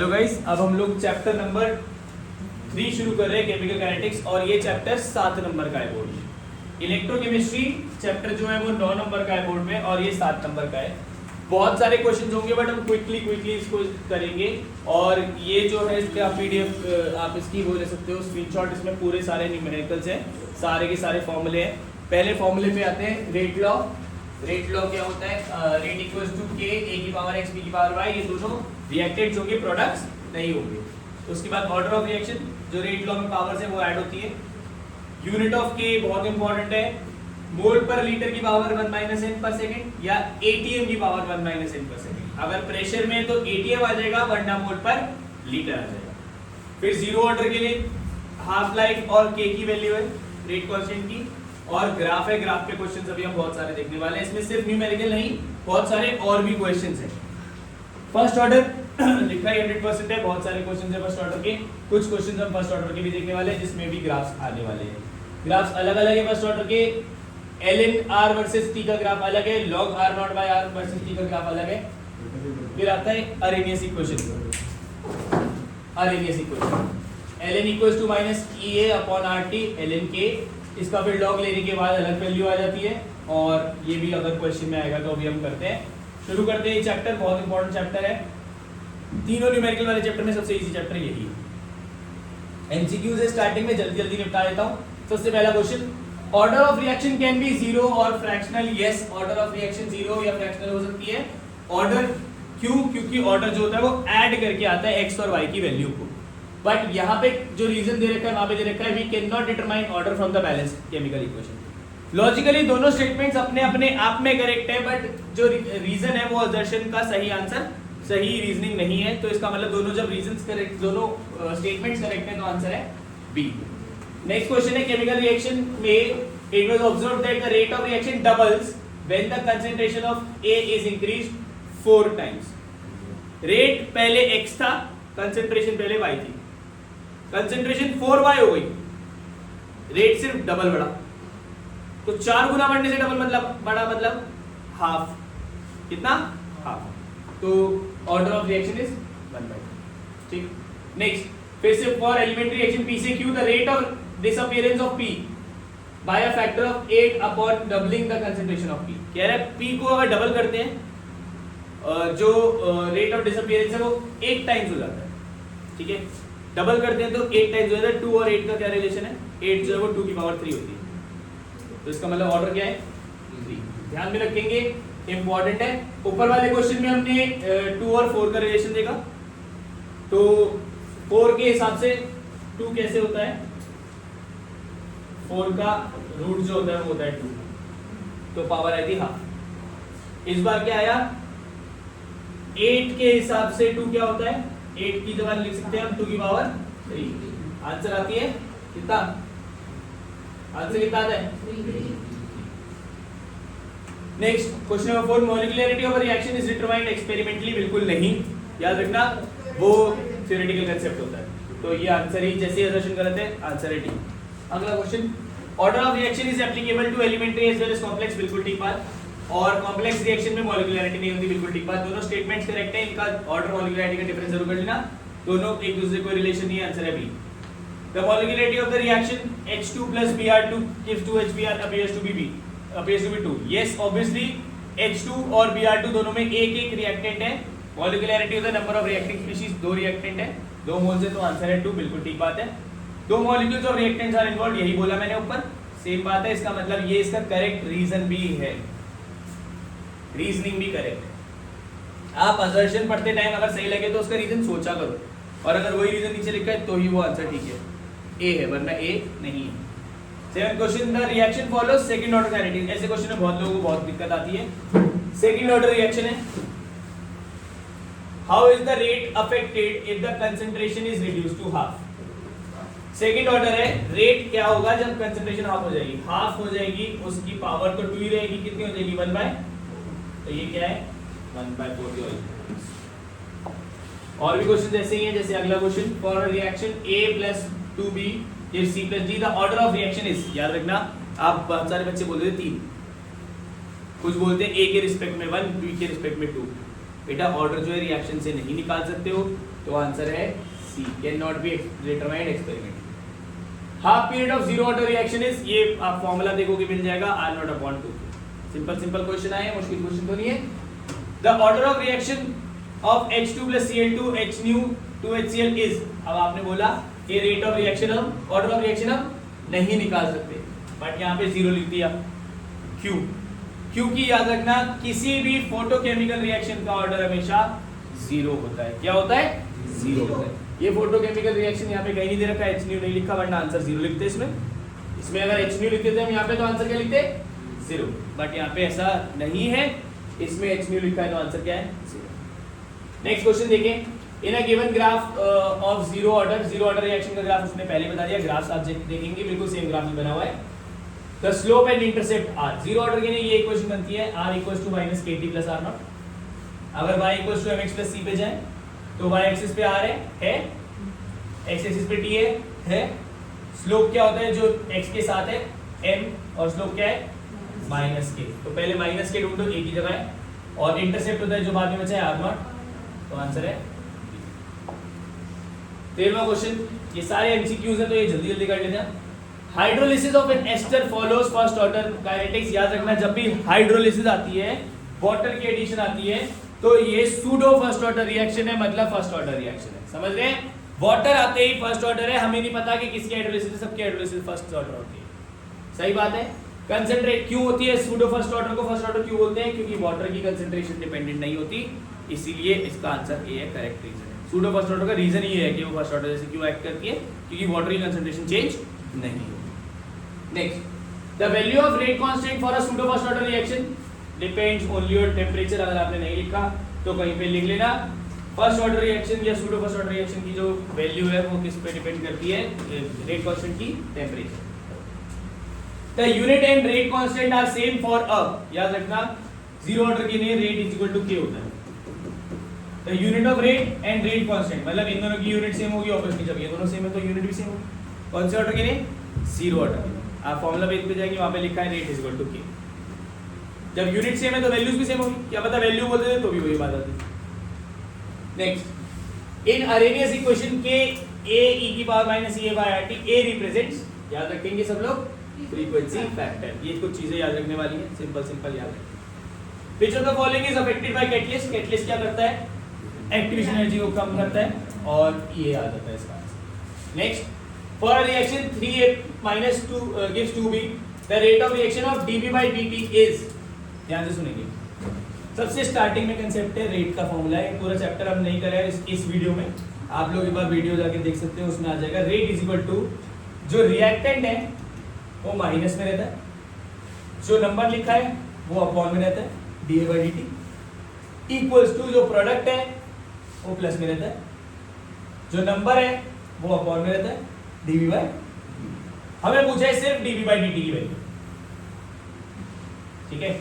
Hello guys, अब हम लोग चैप्टर नंबर 3 शुरू कर रहे हैं, केमिकल काइनेटिक्स। और ये चैप्टर 7 नंबर का है बोर्ड। इलेक्ट्रोकेमिस्ट्री चैप्टर जो है वो 9 नंबर का है बोर्ड में, और ये 7 नंबर का है। बहुत सारे क्वेश्चंस होंगे बट हम क्विकली इसको करेंगे। और ये जो है इसका पीडीएफ आप इसकी वो ले सकते हो स्क्रीनशॉट। इसमें पूरे सारे न्यूमेरिकल्स हैं, सारे के सारे फॉर्मूले हैं। पहले फॉर्मूले पे आते हैं रेट लॉ। रेट लॉ क्या होता है? Rate equals to K A की पावर एक्स बी की पावर वाई। ये दोनों रिएक्टेंट्स होंगे, प्रोडक्ट्स नहीं होंगे। उसके बाद ऑर्डर ऑफ रिएक्शन, जो रेट लॉ में पावर्स है वो ऐड होती है। यूनिट ऑफ के बहुत इंपॉर्टेंट है। मोल पर लीटर की पावर 1 माइनस एन पर सेकंड या एटीएम की पावर 1 माइनस एन पर सेकंड। अगर प्रेशर में है तो एटीएम आ जाएगा, वरना मोल पर लीटर आ जाएगा। फिर जीरो ऑर्डर के लिए हाफ लाइफ और के की वैल्यू है रेट कांस्टेंट की। और ग्राफ है, ग्राफ के क्वेश्चंस अभी हम बहुत सारे देखने वाले हैं। इसमें सिर्फ न्यूमेरिकल नहीं, बहुत सारे और भी क्वेश्चंस हैं। फर्स्ट ऑर्डर लिखा है 100% है, बहुत सारे क्वेश्चंस हैं फर्स्ट ऑर्डर के। कुछ क्वेश्चंस हम फर्स्ट ऑर्डर के भी देखने वाले हैं, जिसमें भी ग्राफ्स आने वाले हैं। ग्राफ्स अलग अलग है फर्स्ट ऑर्डर के। ln r वर्सेस t का ग्राफ अलग है, log r naught by r versus t का ग्राफ अलग है। फिर आता है Arrhenius equation. Arrhenius equation ln equals to minus ea upon rt ln k। इसका फिर log लेने के बाद अलग वैल्यू आ जाती है। और ये भी अगर क्वेश्चन में आएगा तो अभी हम करते हैं, शुरू करते हैं। ये चैप्टर बहुत इंपॉर्टेंट चैप्टर है। तीनों न्यूमेरिकल वाले चैप्टर में सबसे इजी चैप्टर यही है। एमसीक्यूज है स्टार्टिंग में, जल्दी जल्दी निपटा देता हूं। सबसे पहला question, order of reaction can be zero और fractional. Yes, order of reaction zero या फ्रैक्शनल हो सकती है। ऑर्डर क्यों? क्योंकि ऑर्डर जो होता है वो ऐड करके आता है एक्स और वाई की वैल्यू को। बट यहाँ पे जो रीजन दे रखा है वहां पे दे रखा है we can not determine order from the balanced chemical equation. Logically दोनों स्टेटमेंट्स अपने अपने आप में करेक्ट है, बट जो रीजन है वो असर्शन का सही आंसर, सही रीजनिंग नहीं है। तो इसका मतलब दोनों जब रीजंस करेक्ट, दोनों स्टेटमेंट्स करेक्ट है तो आंसर है बी। नेक्स्ट क्वेश्चन है, केमिकल रिएक्शन में it was observed that the rate of reaction doubles when the concentration of A is increased 4 times. Rate पहले x था, कंसेंट्रेशन पहले y थी। कंसेंट्रेशन 4y हो गई, रेट सिर्फ डबल बढ़ा। तो 4 गुना बढ़ने से डबल मतलब बड़ा मतलब हाफ। कितना? हाफ। तो ऑर्डर ऑफ रिएक्शन इज 1/2। ठीक। नेक्स्ट, फिर से फॉर एलिमेंट्री रिएक्शन P से Q the rate of disappearance of P by a factor of 8 upon doubling the concentration of P। कह रहा है P को अगर डबल करते हैं जो रेट ऑफ डिसअपीयरेंस है वो 8 टाइम्स हो जाता है। ठीक है, डबल करते हैं तो 8 टाइम्स हो जाता है। 2 और 8 का क्या रिलेशन है? 8 जो है वो 2 की पावर 3 होती है। तो इसका मतलब ऑर्डर क्या है? 3। ध्यान में रखेंगे, इंपॉर्टेंट है। ऊपर वाले क्वेश्चन में हमने 2 और 4 का रिलेशन देखा। तो 4 के हिसाब से 2 कैसे होता है? 4 का रूट जो होता है वो होता है 2, तो पावर आई थी हाफ। इस बार क्या आया? 8 के हिसाब से 2 क्या होता है? 8 की जगह लिख सकते हैं हम 2 की पावर 3। आंसर आती है कितना? आंसर कितना आता है? 3। Next question number 4, molecularity of reaction is determined experimentally. बिल्कुल नहीं, याद रखना वो थ्योरेटिकल कांसेप्ट होता है। तो ये आंसर ही, जैसे असर्शन गलत है आंसर है डी। अगला question, order of reaction is applicable to elementary as well as complex. बिल्कुल ठीक बात। और कॉम्प्लेक्स रिएक्शन में मॉलिक्यूलरिटी नहीं होती। बिल्कुल ठीक बात। दोनों स्टेटमेंट्स करेक्ट है। इनका ऑर्डर मॉलिक्यूलरिटी का डिफरेंस जरूर कर लेना, दोनों एक दूसरे को रिलेशन नहीं है। आंसर है B. The molecularity of the reaction H2 plus Br2 gives 2HBr appears to be 2। yes, obviously H2 और Br2 दोनों में एक एक रिएक्टेंट है। Molecularity of the number of reacting species, 2 reactant है, 2 मोल्स है, तो आंसर है 2। बिल्कुल ठीक बात है। 2 मॉलिक्यूल्स और रिएक्टेंट्स आर इन्वॉल्वड, यही बोला मैंने ऊपर, सेम बात है। इसका मतलब ये इसका करेक्ट रीजन भी है, रीजनिंग भी करेक्ट है। आप असर्शन पढ़ते टाइम अगर सही लगे तो उसका रीजन सोचा करो, और अगर वही रीजन नीचे लिखा है तो ही वो आंसर ठीक है, ए है, वरना ए नहीं है। Second question, the reaction follows second order kinetics. ऐसे क्वेश्चन में बहुत लोगों को बहुत दिक्कत आती है। सेकंड ऑर्डर रिएक्शन है, how is the rate affected if the concentration is reduced to half. Second order है, रेट क्या होगा जब कंसंट्रेशन हाफ हो जाएगी? हाफ हो जाएगी, उसकी पावर तो 2 ही रहेगी, कितनी हो जाएगी? 1/, तो ये क्या है? 1/4 की होगी। और भी क्वेश्चन ऐसे ही हैं, जैसे अगला question, for reaction A plus 2B gives C plus D the order of reaction is। याद रखना, आप बहुत सारे बच्चे बोलते थे 3, कुछ बोलते हैं A के रिस्पेक्ट में 1, B के रिस्पेक्ट में 2। बेटा ऑर्डर जो है रिएक्शन से नहीं निकाल सकते हो, तो आंसर है C, can not be determined experiment. Half period of zero order reaction is, ये आप फॉर्मूला देखोगे मिल जाएगा, R naught upon 2। Simple question आए, मुश्किल क्वेश्चन तो नहीं है। The order of reaction of H2 plus Cl2 HNu 2HCl is, अब आपने बोला ये रेट ऑफ रिएक्शन हम, ऑर्डर ऑफ रिएक्शन हम नहीं निकाल सकते, बट यहाँ पे जीरो लिख दिया। क्यों? क्योंकि याद रखना किसी भी फोटोकेमिकल रिएक्शन का ऑर्डर हमेशा जीरो होता है। क्या होता है? जीरो होता है। ये फोटोकेमिकल रिएक्शन यहाँ पे कहीं नहीं दे रखा है, HNu नहीं लिखा, वरना आंसर जीरो लिखते इसमें अगर HNu लिखते थे हम यहाँ पे तो आंसर क्या लिखते? जीरो, बट यहाँ पे ऐसा नहीं है, इसमें HNu लिखा है तो आंसर क्या है? जीरो। नेक्स्ट क्वेश्चन देखें। In a given graph of zero order reaction का ग्राफ उसने पहले बता दिया, ग्राफ आप देखेंगे बिल्कुल सेम ग्राफ ही बना हुआ है। The slope and intercept are, zero order के लिए ये इक्वेशन बनती है r equals to minus kt plus r naught. अगर y equals to mx plus c पे जाए तो y एक्सिस पे r है, x एक्सिस पे t है। स्लोप क्या होता है जो x के साथ है? m, और स्लोप क्या है? Minus k। तो पहले माइनस k ढूंढो, एक ही जगह है, और इंटरसेप्ट होता है जो बाद में बचा है r नॉट, तो आंसर है 13वां क्वेश्चन। ये सारे एमसीक्यूज हैं तो ये जल्दी कर लेते हैं। Hydrolysis of an ester follows first order kinetics. याद रखना जब भी हाइड्रोलिसिस आती है, वाटर की एडिशन आती है, तो ये सूडो फर्स्ट ऑर्डर रिएक्शन है, मतलब फर्स्ट ऑर्डर रिएक्शन है। समझ रहे हैं? वाटर आते ही फर्स्ट ऑर्डर है, हमें नहीं पता कि किसकी हाइड्रोलिसिस है, सबकी हाइड्रोलिसिस फर्स्ट ऑर्डर होती है। सही बात है। कंसंट्रेट क्यों होती है? सूडो फर्स्ट ऑर्डर को फर्स्ट ऑर्डर क्यों बोलते हैं? क्योंकि वाटर की कंसंट्रेशन डिपेंडेंट नहीं होती, इसीलिए इसका आंसर ए है, करेक्ट रीजन है। सूडो फर्स्ट ऑर्डर का रीजन ये है कि वो फर्स्ट ऑर्डर जैसे क्यों एक्ट करती है, क्योंकि वाटर की कंसंट्रेशन चेंज नहीं होती। Next, the value of rate constant for a pseudo first order reaction depends only on temperature. अगर आपने नहीं लिखा तो कहीं पे लिख लेना। फर्स्ट ऑर्डर रिएक्शन या सूडो फर्स्ट ऑर्डर रिएक्शन की जो वैल्यू है वो किस पे डिपेंड करती है? रेट कांस्टेंट की temperature. The unit and rate constant are same for a, याद रखना जीरो ऑर्डर के लिए rate is equal to k होता है। The unit of rate and rate constant, मतलब इन दोनों की यूनिट सेम होगी, ऑब्वियसली जब ये दोनों सेम है तो यूनिट भी सेम होगी। कौन से ऑर्डर के लिए? Zero order. आप फॉर्मूला पेज पे जाएंगे, वहां पे लिखा है rate is equal to k। जब यूनिट सेम है तो वैल्यूज भी सेम होगी, क्या पता वैल्यू बोल देते तो भी वही बात आती। नेक्स्ट, इन अरेनियस इक्वेशन के a e की power minus e by rt, a represents, याद रखेंगे सब लोग, फ्रीक्वेंसी फैक्टर। ये कुछ चीजें याद रखने वाली हैं, सिंपल याद रखें। Which of the following is affected by catalyst? catalyst क्या करता है? एक्टिवेशन एनर्जी को कम करता है, और ये आ जाता है इसका answer. Next, for a reaction 3a minus 2 gives 2b, the rate of reaction of dB by dt is, ध्यान से सुनेंगे। सबसे स्टार्टिंग में कंसेप्ट है रेट का फॉर्मूला है, पूरा चैप्टर हम नहीं कर रहे हैं इस वीडियो में, आप लोग एक बार वीडियो जाके देख सकते हो, उसमें आ जाएगा। रेट इज इक्वल टू, जो रिएक्टेंट है वो माइनस में रहता है, जो नंबर लिखा है वो अपॉन में रहता है, dA by dt, equals to जो प्रोडक्ट है वो प्लस में रहता है, जो नंबर है वो अपॉन में रहता है, dV by। हमें पूछा है सिर्फ dV by dt की वैल्यू, ठीक है।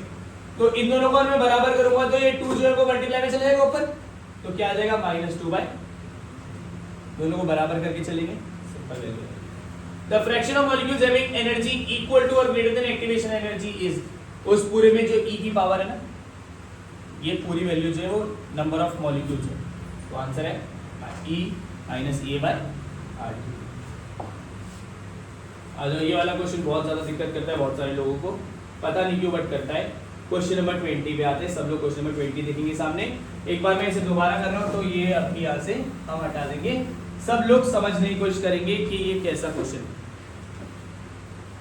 तो इन दोनों को मैं बराबर करूंगा तो ये 2 जो है वो मल्टीप्लाई में चला जाएगा ऊपर, तो क्या आ जाएगा? -2 by, दोनों को बराबर करके चलेंगे, simple value. The fraction of molecules having energy equal to और greater than activation energy is, उस पूरे में जो e की पावर है ना, ये पूरी वैल्यू जो है वो नंबर ऑफ मॉलिक्यूल्स है, तो आंसर है e minus a by rt। आज ये वाला क्वेश्चन बहुत ज्यादा दिक्कत करता है बहुत सारे लोगों को, पता नहीं क्यों बट करता है। क्वेश्चन नंबर 20 पे आते हैं, सब लोग क्वेश्चन नंबर 20 देखेंगे सामने। एक बार मैं इसे दोबारा कर रहा हूँ तो ये अपनी यहाँ से हम हटा देंगे, सब लोग समझने की कोशिश करेंगे कि ये कैसा क्वेश्चन है।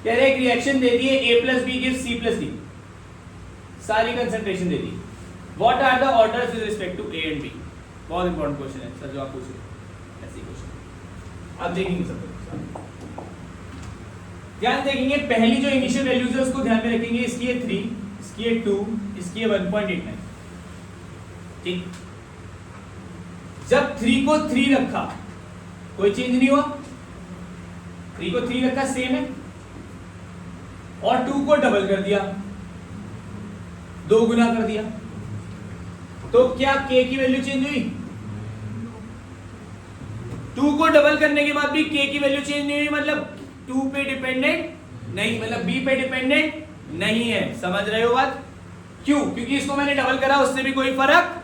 कह रहे एक रिएक्शन दे दी है, a plus B gives c plus D, सारी कंसंट्रेशन दे दी। What are the orders with respect to a and b? बहुत इंपॉर्टेंट क्वेश्चन है सर, जो आप पूछ रहे हैं ऐसे क्वेश्चन आप देखेंगे सब लोग, ध्यान देखेंगे। पहली जो इनिशियल वैल्यूज है उसको ध्यान में रखेंगे, इसकी है 3, इसकी है 2, इसकी है 1.89, ठीक। जब 3 को 3 रखा कोई चेंज नहीं हुआ, 3 को 3 रखा सेम है, और 2 को डबल कर दिया, 2 गुना कर दिया, तो क्या k की वैल्यू चेंज हुई? 2 को डबल करने के बाद भी k की वैल्यू चेंज नहीं हुई, मतलब 2 पे डिपेंडेंट नहीं, मतलब b पे डिपेंडेंट नहीं है। समझ रहे हो बात? क्यों? क्योंकि इसको मैंने डबल करा, उससे भी कोई फर्क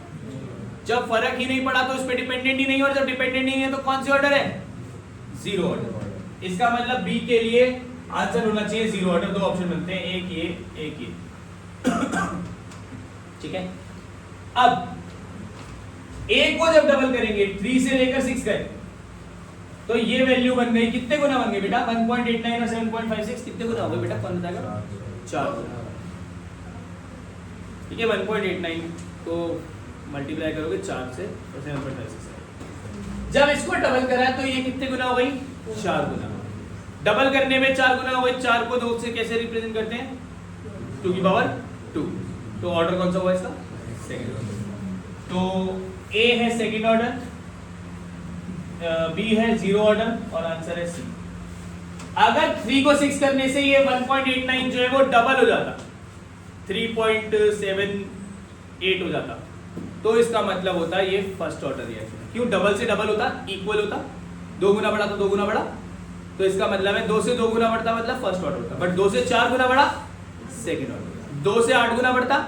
जब फर्क ही नहीं पड़ा तो उस पे डिपेंडेंट ही नहीं, और जब डिपेंडेंट नहीं है तो कौन सी ऑर्डर है? Zero order. इसका मतलब बी के लिए आंसर होना चाहिए जीरो ऑर्डर। दो ऑप्शन बनते हैं, एक ये एक ये। ठीक है, अब एक को जब डबल करेंगे 3 से लेकर 6 गए तो ये वैल्यू बन गई, कितने गुना बन गए बेटा? 1.89 और 7.56 कितने गुना हो गए बेटा? कौन बताएगा? 4 गुना। ठीक है, 1.89 को मल्टीप्लाई करोगे 4 से और 7.56। जब इसको डबल करा तो ये कितने गुना हो गई? 4 गुना। डबल करने में 4 गुना हो गई। 4 को 2 से कैसे रिप्रेजेंट करते हैं? 2 की पावर 2। तो ऑर्डर कौन सा हुआ इसका? Second order. तो ए है सेकंड ऑर्डर, बी है जीरो ऑर्डर और आंसर है सी। अगर 3 को 6 करने से ये 1.89 जो है वो डबल हो जाता, 3.78 हो जाता, तो इसका मतलब होता है ये फर्स्ट ऑर्डर रिएक्शन। क्यों? डबल से डबल होता, इक्वल होता, 2 गुना बढ़ा तो 2 गुना बढ़ा, तो इसका मतलब है 2 से 2 गुना बढ़ता मतलब फर्स्ट ऑर्डर होता। बट 2 से 4 गुना बढ़ा सेकंड ऑर्डर, 2 से 8 गुना बढ़ता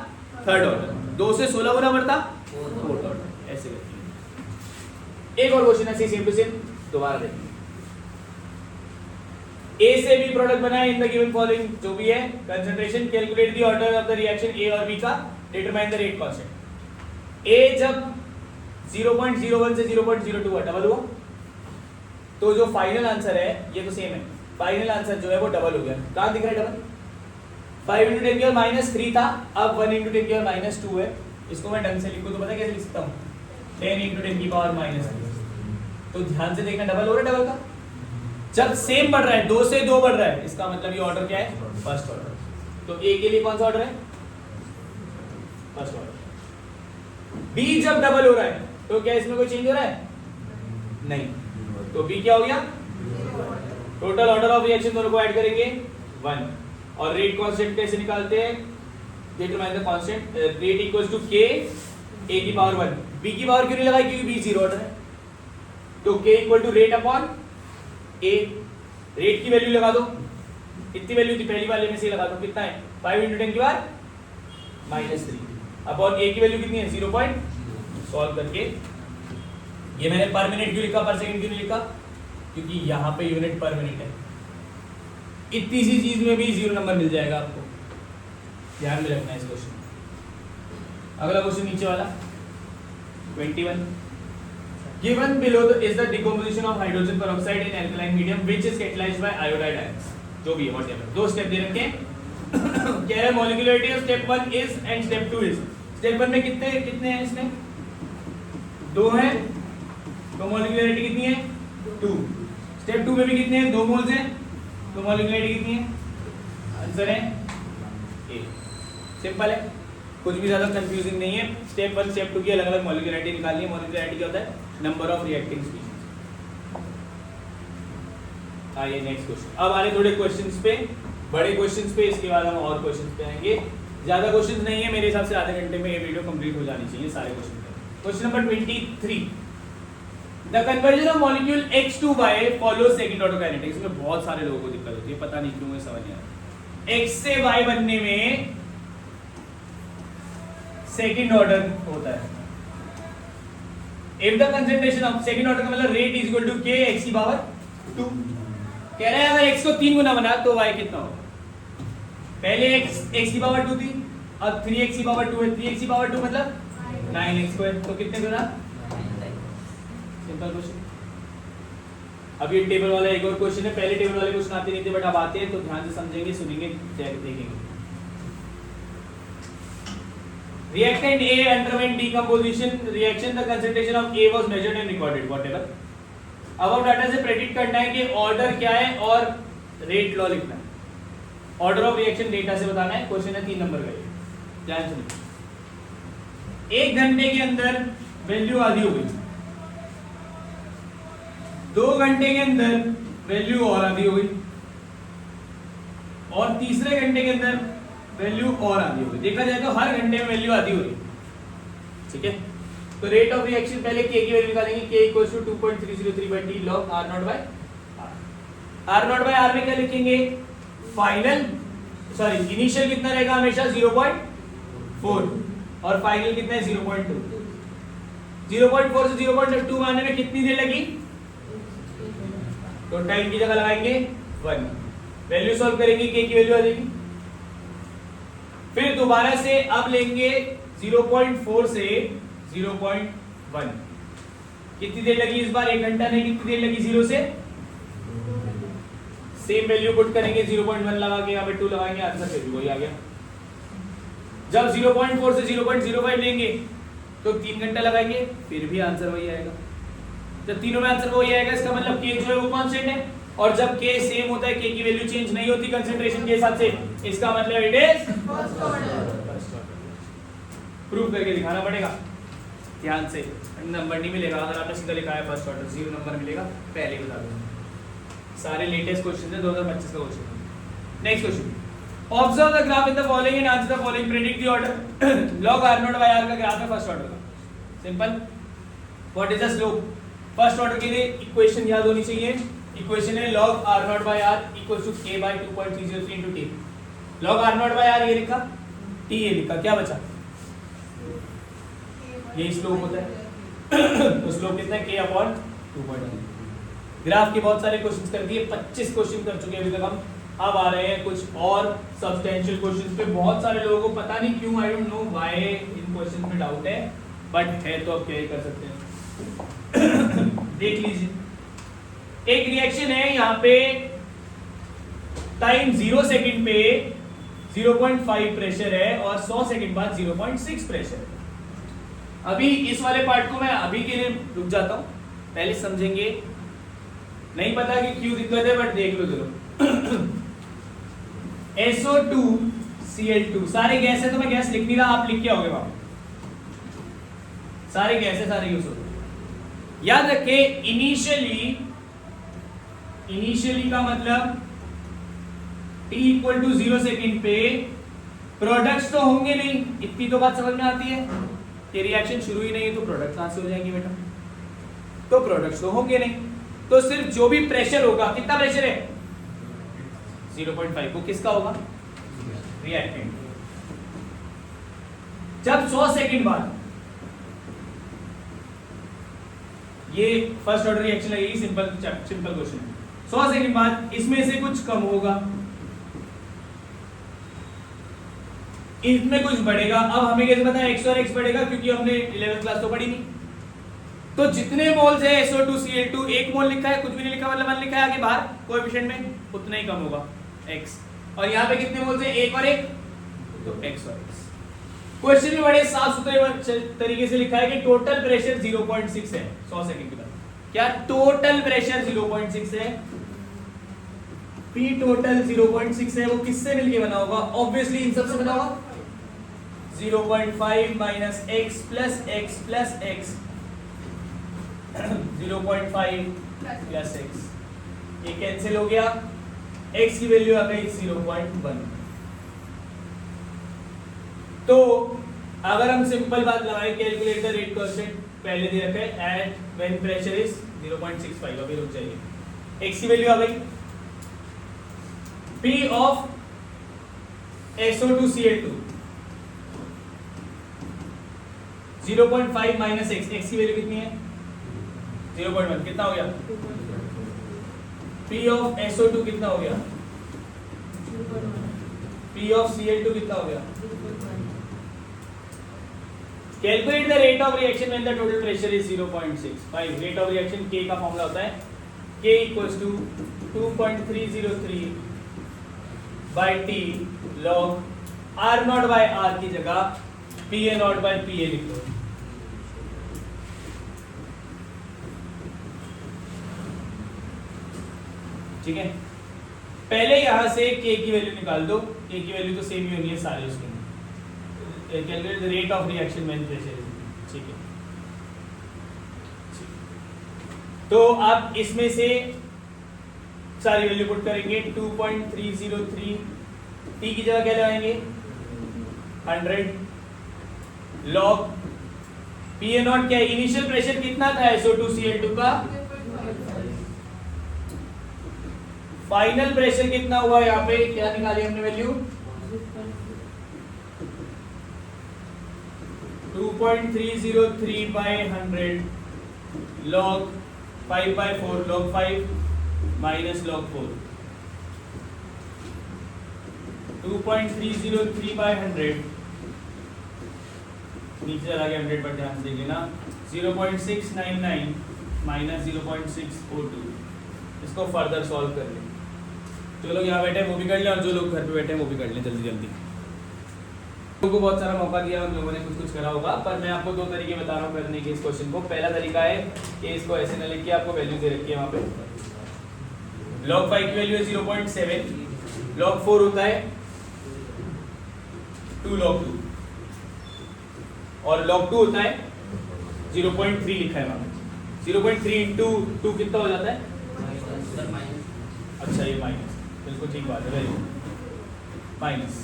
थर्ड ऑर्डर, 2 से 16 गुना बढ़ता फोर्थ ऑर्डर। ऐसे करते हैं। एक और क्वेश्चन है सेम टू सेम, दोबारा देखिए। ए से बी प्रोडक्ट बना है इन द गिवन फॉलोइंग, जो भी है concentration, calculate the order of the reaction A और बी का, determine the rate constant. A जब 0.01 से 0.02 हुआ, डबल हुआ, तो जो फाइनल आंसर है ये तो सेम है, फाइनल आंसर जो है वो डबल हो गया। कहां दिख रहा है डबल? 5 × 10 की पावर -3 था, अब 1 × 10 की पावर -2 है। इसको मैं ढंग से लिखूं तो पता कैसे लिख सकता हूं? 10 × 10 की पावर -3। तो ध्यान से देखना, डबल हो रहा है, डबल का जब सेम बढ़ रहा है, 2 से 2 बढ़ रहा है, इसका मतलब ये ऑर्डर क्या है? First order. तो ए के लिए कौन सा ऑर्डर है? First order. बी जब डबल हो रहा है तो क्या इसमें कोई चेंज हो रहा है? नहीं। तो बी क्या हो गया? टोटल ऑर्डर ऑफ रिएक्शन दोनों को ऐड करेंगे 1। और रेट कांस्टेंट कैसे निकालते हैं? Determine the constant, rate equals to K A की पावर 1। बी की पावर क्यों नहीं लगाई? क्योंकि बी जीरो ऑर्डर है। तो K equal to rate upon A. रेट की वैल्यू लगा दो, कितनी वैल्यू थी पहली वाले में से लगा दो, कितना है? 5 × 10 की पावर -3 अपॉन ए की वैल्यू कितनी है? 0. सॉल्व करके ये मैंने पर मिनट क्यों लिखा, पर सेकंड क्यों नहीं लिखा? क्योंकि यहाँ पे यूनिट पर मिनट है। इतनी सी चीज में भी 0 नंबर मिल जाएगा आपको, ध्यान में रखना है इस क्वेश्चन। अगला क्वेश्चन नीचे वाला 21। Given below is the decomposition of hydrogen peroxide in alkaline medium which is catalyzed by iodide ions। जो भी है whatever, 2 स्टेप दे रखे हैं। कह रहे molecularity of step 1 is and step 2 is. Step 1 में कितने हैं इसमें? 2 हैं, तो मॉलिक्यूलरिटी कितनी है? 2। स्टेप 2 में भी कितने हैं? 2 मोल्स हैं, तो मॉलिक्यूलरिटी कितनी है? आंसर है ए। सिंपल है, कुछ भी ज्यादा कंफ्यूजिंग नहीं है। स्टेप 1 स्टेप 2 की अलग अलग मॉलिक्यूलरिटी निकालनी है। मॉलिक्यूलरिटी क्या होता है? Number of reacting species. आइए नेक्स्ट क्वेश्चन। अब आने थोड़े क्वेश्चंस पे, बड़े क्वेश्चंस पे, इसके बाद हम और क्वेश्चंस पे आएंगे। ज्यादा क्वेश्चंस नहीं है, मेरे हिसाब से आधे घंटे में ये वीडियो कंप्लीट हो जानी चाहिए सारे क्वेश्चन पे। Question number 23, the conversion of molecule X to Y follows second order kinetics. में बहुत सारे लोगों को दिक्कत होती है, पता नहीं क्यों, समझ नहीं आता। X से Y बनने में सेकंड ऑर्डर होता है। If the concentration of second order का मतलब rate is equal to k x की पावर 2। कह रहे हैं अगर x को 3 गुना बना तो y कितना होगा? पहले x की पावर 2 थी, अब 3x की पावर 2 है। 3x की पावर 2 मतलब 9x स्क्वायर, तो कितने गुना? Simple question. अब ये टेबल वाला एक और क्वेश्चन है। पहले टेबल वाले क्वेश्चन आते नहीं थे, बट अब आते हैं, तो ध्यान से समझेंगे, सुनेंगे, देखेंगे। Reactant A underwent decomposition reaction. The concentration of A was measured and recorded. Whatever. अब हम डाटा से प्रेडिक्ट करना है कि ऑर्डर क्या है और रेट लॉ लिखना है। ऑर्डर ऑफ रिएक्शन डेटा से बताना है। क्वेश्चन है 3 नंबर का। ध्यान सुनिए। 1 घंटे के अंदर वैल्यू आधी हो गई, 2 घंटे के अंदर वैल्यू और आधी हो गई, और तीसरे घंटे के अंदर वैल्यू और आधी हो गई। देखा जाए तो हर घंटे में वैल्यू आधी हो रही। ठीक है, तो रेट ऑफ रिएक्शन पहले k की वैल्यू निकालेंगे। k equals to 2.303/t log r0 by r। r0 by r में क्या लिखेंगे? फाइनल, सॉरी इनिशियल कितना रहेगा? हमेशा 0.4, और फाइनल कितना है? 0.2। 0.4 से 0.2 में आने में कितनी देर लगी? तो टाइम की जगह लगाएंगे 1, वैल्यू सॉल्व करेंगे, k की वैल्यू आ जाएगी। फिर दोबारा से अब लेंगे 0.4 से 0.1, कितनी देर लगी इस बार? 1 घंटा नहीं, कितनी देर लगी? 0 से सेम वैल्यू पुट करेंगे, 0.1 लगा के यहाँ पे 2 लगाएंगे, आंसर फिर वही आ गया। जब 0.4 से 0.05 लेंगे तो 3 घंटा लगाएंगे, फिर भी आंसर वही आएगा। जब तीनों में आंसर वही आएगा, इसका मतलब k जो है वो कांस्टेंट है, और जब k सेम होता है, k की वैल्यू चेंज नहीं होती कंसंट्रेशन के हिसाब से, इसका मतलब it is first order. Prove करके दिखाना पड़ेगा ध्यान से, नंबर नहीं मिलेगा अगर आपने सीधा लिखा है फर्स्ट ऑर्डर, 0 नंबर मिलेगा, पहले बता दूंगा। सारे लेटेस्ट क्वेश्चन है, 2025 का क्वेश्चन है। Next question, observe the graph in the following and answer the following, predict the order. Log r naught by r का ग्राफ है फर्स्ट ऑर्डर का, simple. What is the slope? First order के लिए equation याद होनी चाहिए, equation है log r naught by r equal to k by 2.303 into t। log r naught by r ये लिखा, t ये लिखा, क्या बचा? ये स्लोप होता है। तो स्लोप कितना है? k upon 2.3। ग्राफ के बहुत सारे क्वेश्चंस कर दिए, 25 क्वेश्चन कर चुके हैं अभी तक हम। अब आ रहे हैं कुछ और सब्सटेंशियल क्वेश्चंस पे। बहुत सारे लोगों को पता नहीं क्यों, I don't know why, in questions में डाउट है, बट है तो अब क्या ही कर सकते हैं। देख लीजिए, एक रिएक्शन है यहाँ पे, टाइम 0 सेकंड पे 0.5 प्रेशर है और 100 सेकंड बाद 0.6 प्रेशर है। अभी इस वाले पार्ट को मैं अभी के लिए रुक जाता हूँ, पहले समझेंगे। नहीं पता कि क्यों दिक्कत है, बट देख लो जरूर। SO2 Cl2 सारे गैस है, तो मैं गैस लिख नहीं रहा, आप लिख के आओगे वहां। सारे गैस है, सारे यूज होते। याद रखे, इनिशियली का मतलब t इक्वल टू 0 सेकेंड पे प्रोडक्ट्स तो होंगे नहीं, इतनी तो बात समझ में आती है कि रिएक्शन शुरू ही नहीं है तो प्रोडक्ट कहां से हो जाएंगे बेटा? तो प्रोडक्ट्स तो होंगे नहीं, तो सिर्फ जो भी प्रेशर होगा, कितना प्रेशर है? 0.5, वो किसका होगा? रिएक्टेंट। जब 100 सेकंड बाद ये फर्स्ट ऑर्डर रिएक्शन लगेगी, सिंपल क्वेश्चन है। 100 सेकंड बाद इसमें से कुछ कम होगा, इसमें कुछ बढ़ेगा। अब हमें कैसे पता है x और x बढ़ेगा? क्योंकि हमने 11th क्लास तो पढ़ी नहीं। तो जितने मोल्स है SO2 Cl2, 1 मोल लिखा है, कुछ भी नहीं लिखा, मतलब 1 लिखा है आगे बाहर कोएफिशिएंट में, उतना ही कम होगा x। और यहाँ पे कितने मोल्स है? 1 और 1, तो x और x। क्वेश्चन में बड़े साफ सुथरे तरीके से लिखा है कि टोटल प्रेशर 0.6 है 100 सेकंड के बाद। क्या टोटल प्रेशर 0.6 है? P टोटल 0.6 है, वो किससे मिलके बना होगा? ऑब्वियसली इन सब से बना होगा। 0.5 minus x plus x plus x, 0.5 plus x, ये कैंसिल हो गया, x की वैल्यू आ गई 0.1। तो अगर हम सिंपल बात लगाएं, कैलकुलेट द रेट कांस्टेंट, पहले दे रखा है एट व्हेन प्रेशर इज 0.65, अभी रुक जाइए, x की वैल्यू आ गई, P of SO2 Cl2 0.5 minus x, x की वैल्यू कितनी है? 0.1, कितना हो गया? P ऑफ SO2 कितना हो गया? P ऑफ Cl2 कितना हो गया? Calculate the rate of reaction when the total pressure is 0.65. Rate of reaction K का फॉर्मूला होता है K equals to 2.303 by T log R naught by R की जगह PA naught by PA लिख लो। ठीक है, पहले यहां से K की वैल्यू निकाल दो, K की वैल्यू तो सेम ही होनी है सारे उसके। Calculate the rate of reaction when pressure is, ठीक है। तो आप इसमें से सारी वैल्यू पुट करेंगे, 2.303, T की जगह क्या लगाएंगे? 100 log PA नॉट क्या है? इनिशियल प्रेशर कितना था SO2 Cl2 का? फाइनल प्रेशर कितना हुआ? यहाँ पे क्या निकाली हमने value? 2.303 by 100 log 5 by 4 log 5 minus log 4. 2.303 by 100 नीचे चला गया 100 पर ध्यान से देख लेना. 0.699 माइनस 0.602. इसको फर्दर सॉल्व कर लें. जो लोग यहाँ बैठे हैं वो भी कर लें और जो लोग घर पे बैठे हैं वो भी कर लें जल्दी जल्दी. लोगों को बहुत सारा मौका दिया, उन लोगों ने कुछ कुछ करा होगा, पर मैं आपको दो तरीके बता रहा हूँ करने के इस क्वेश्चन को. पहला तरीका है कि इसको ऐसे न लिख के आपको वैल्यू दे रखी है वहाँ पे. log 5 की वैल्यू है 0.7, log 4 होता है 2 log 2 और log 2 होता है 0.3 लिखा है वहाँ पे. 0.3 इंटू 2 कितना हो जाता है? अच्छा ये माइनस, बिल्कुल ठीक बात है, वेरी गुड. माइनस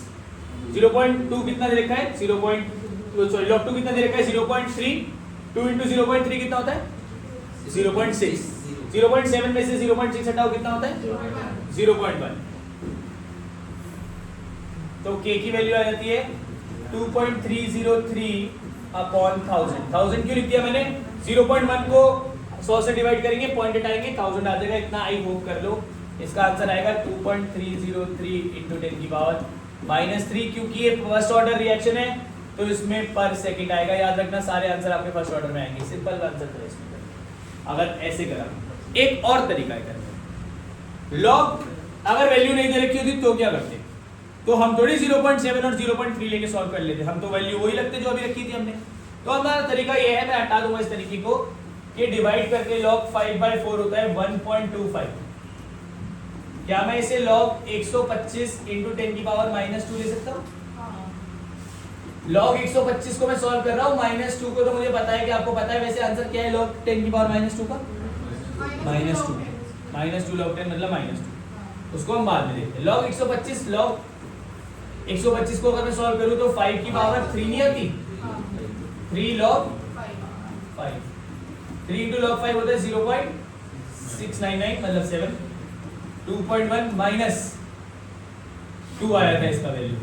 0.2 कितना दे रखा है? सॉरी log 2 कितना दे रखा है? 0.3. 2 इंटू 0.3 कितना होता है? 0.6. 0.7 में से 0.6 हटाओ कितना होता है? 0.1. तो k की वैल्यू आ जाती है 2.303 अपॉन 1000 क्यों लिख दिया मैंने? 0.1 को 100 से डिवाइड करेंगे, पॉइंट हटाएंगे, 1000 आ जाएगा. इतना आई होप कर लो. इसका आंसर आएगा 2.303 इंटू 10 की पावर -3. क्योंकि ये फर्स्ट ऑर्डर रिएक्शन है तो इसमें पर सेकंड आएगा. याद रखना सारे आंसर आपके फर्स्ट ऑर्डर में आएंगे. सिंपल आंसर था इसमें. अगर ऐसे करा. एक और तरीका है करने. लॉग अगर वैल्यू नहीं दे रखी होती तो क्या करते? तो हम थोड़ी 0.7 और 0.3 लेके सॉल्व कर लेते. हम तो वैल्यू वही लगते जो अभी रखी थी हमने. तो हमारा तरीका ये है, मैं हटा दूंगा इस तरीके को, कि डिवाइड करके log 5/4 होता है 1.25. क्या मैं इसे log 125 इंटू 10 की पावर -2 ले सकता हूँ? log 125 को मैं सॉल्व कर रहा हूँ, -2 को तो मुझे पता है कि आपको पता है. वैसे आंसर क्या है log 10 की पावर -2 का? -2. -2 log 10 मतलब -2. उसको हम बाद में देखते हैं. log 125 को अगर मैं सॉल्व करूं तो 5 की पावर 3 नहीं आती? 3 log 5. 3 इंटू log 5 होता है 0.699 मतलब 7. 2.1 माइनस 2 आया था इसका वैल्यू.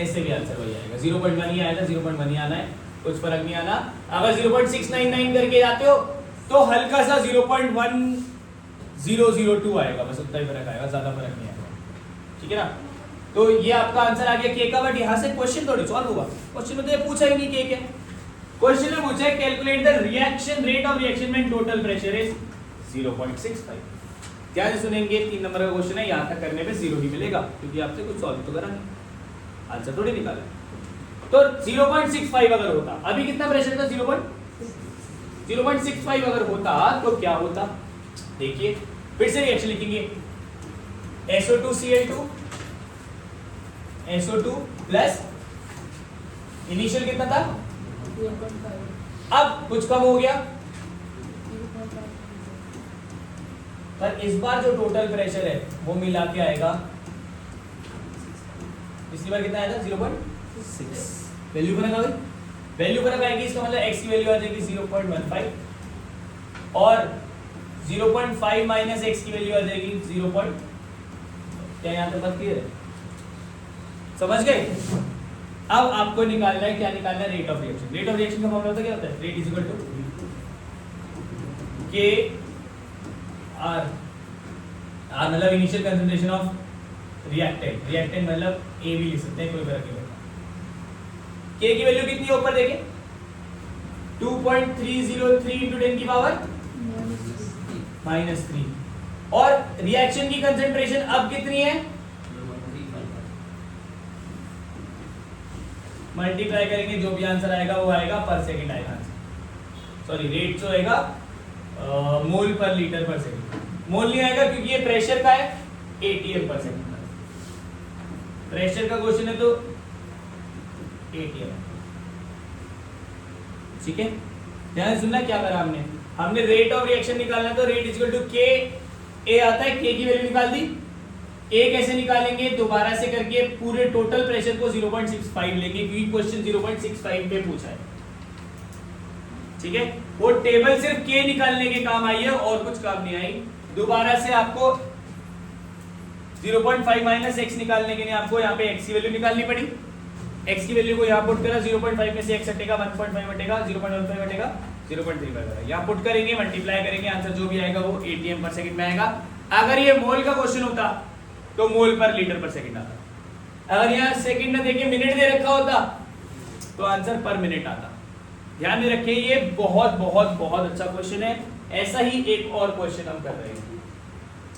ऐसे भी आंसर वही आएगा. 0.1 ही आया था, 0.1 ही आना है, कुछ फर्क नहीं आना. अगर 0.699 करके जाते हो तो हल्का सा 0.1002 आएगा, बस उतना ही फर्क आएगा, ज्यादा फर्क नहीं आएगा. ठीक है ना? तो ये आपका आंसर आ गया के का. बट यहाँ से क्वेश्चन थोड़ी सॉल्व होगा. क्वेश्चन में तो ये पूछा ही नहीं के क्या. क्वेश्चन में पूछा है calculate the reaction rate of reaction when total pressure is 0.65. ध्यान से सुनेंगे, 3 नंबर का क्वेश्चन है. यहाँ तक करने पे 0 ही मिलेगा क्योंकि आपसे कुछ सॉल्व तो करा नहीं, आंसर थोड़ी निकाला. तो 0.65 अगर होता, अभी कितना प्रेशर था? 0.65 अगर होता तो क्या होता? देखिए फिर से रिएक्शन लिखेंगे. SO2 SO2 प्लस इनिशियल कितना था? अब कुछ कम हो गया, पर इस बार जो टोटल प्रेशर है वो मिला के आएगा. पिछली बार कितना आया था? 0.6. वैल्यू फर्क आ गई. वैल्यू फर्क आएगी, इसका मतलब x की वैल्यू आ जाएगी 0.15 और 0.5 माइनस x की वैल्यू आ जाएगी 0. क्या यहाँ तक बात क्लियर है? समझ गए? अब आपको निकालना है, क्या निकालना है? Rate of reaction. Rate of reaction का फॉर्मूला होता है क्या होता है? रेट इज इक्वल टू के आर. आर मतलब initial concentration of reactant. Reactant मतलब ए भी लिख सकते हैं, कोई फर्क नहीं पड़ता. के की वैल्यू कितनी है ऊपर देखें? 2.303 इंटू 10 की पावर -3. और रिएक्शन की कंसंट्रेशन अब कितनी है? मल्टीप्लाई करेंगे, जो भी आंसर आएगा वो आएगा, पर सेकंड आएगा आंसर. सॉरी, रेट जो आएगा मोल पर लीटर पर सेकंड. मोल नहीं आएगा क्योंकि ये प्रेशर का है, एटीएम पर सेकंड. प्रेशर का क्वेश्चन है तो एटीएम. ठीक है, ध्यान से सुनना. क्या करा हमने? हमने रेट ऑफ रिएक्शन निकालना, तो रेट इक्वल टू के ए आता है. के की वैल्यू निकाल दी. ए कैसे निकालेंगे? दोबारा से करके पूरे टोटल प्रेशर को 0.65 लेंगे क्योंकि क्वेश्चन 0.65 पे पूछा है. ठीक है, वो टेबल सिर्फ के निकालने के काम आई है और कुछ काम नहीं आई. दोबारा से आपको 0.5 माइनस x निकालने के लिए आपको यहाँ पे x की वैल्यू निकालनी पड़ी। x की वैल्यू को यहाँ पुट करा, 0.5 में से x हटेगा 1.5 हटेगा, 0.15 हटेगा 0.35 हटेगा, यहाँ पुट करेंगे, मल्टीप्लाई करेंगे, आंसर जो भी आएगा वो atm पर सेकंड में आएगा। अगर ये मोल का क्वेश्चन होता तो मोल पर लीटर पर सेकंड आता। अगर यहाँ सेकंड न देके मिनट दे रखा होता तो आंसर पर मिनट आता। ध्यान में रखिए, ये बहुत बहुत बहुत अच्छा क्वेश्चन है। ऐसा ही एक और क्वेश्चन हम कर रहे हैं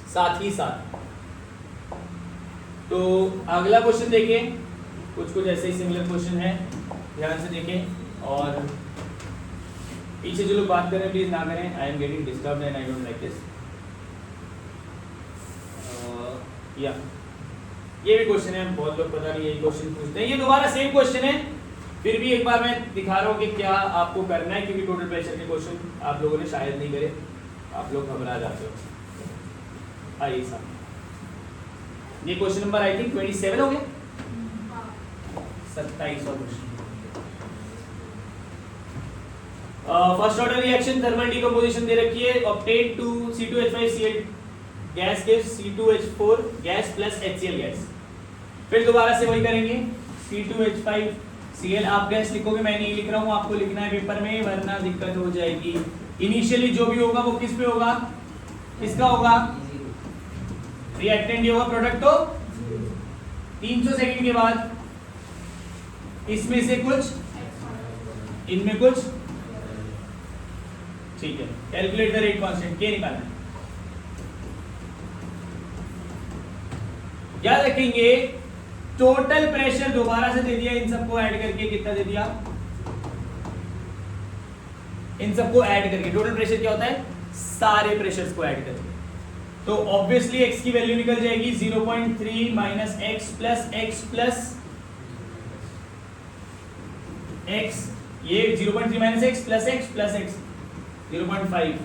साथ ही साथ। तो अगला क्वेश्चन देखें, कुछ ऐसे ही सिमिलर क्वेश्चन है, ध्यान से देखें। और पीछे जो लोग बात कर रहे हैं प्लीज ना करें, I am getting disturbed and I don't like this. या ये भी क्वेश्चन है, बहुत लोग पता नहीं यही क्वेश्चन पूछते हैं। ये दोबारा सेम क्वेश्चन है, फिर भी एक बार मैं दिखा रहा हूँ कि क्या आपको करना है, क्योंकि टोटल प्रेशर के क्वेश्चन आप लोगों ने शायद नहीं करे, आप लोग घबरा जाते हो। आइए साहब, ये क्वेश्चन नंबर आई थिंक 27 हो गया, 27वां question. First order reaction thermal decomposition दे रखी है, ऑब्टेन टू C2H5Cl गैस के C2H4 gas plus HCl gas. फिर दोबारा से वही करेंगे, C2H5Cl आप गैस लिखोगे, मैं नहीं लिख रहा हूँ, आपको लिखना है पेपर में वरना दिक्कत हो जाएगी। इनिशियली जो भी होगा वो किस पे होगा, किसका होगा, रिएक्टेंट होगा, प्रोडक्ट तो 300 सेकंड के बाद इसमें से कुछ इनमें कुछ, ठीक है। कैलकुलेट द रेट कांस्टेंट, के निकालना है। याद रखेंगे टोटल प्रेशर दोबारा से दे दिया, इन सबको ऐड करके कितना दे दिया, इन सबको ऐड करके टोटल प्रेशर क्या होता है, सारे प्रेशर्स को ऐड करके। तो ऑब्वियसली x की वैल्यू निकल जाएगी 0.3 माइनस x प्लस x, ये 0.3 माइनस x प्लस x 0.5,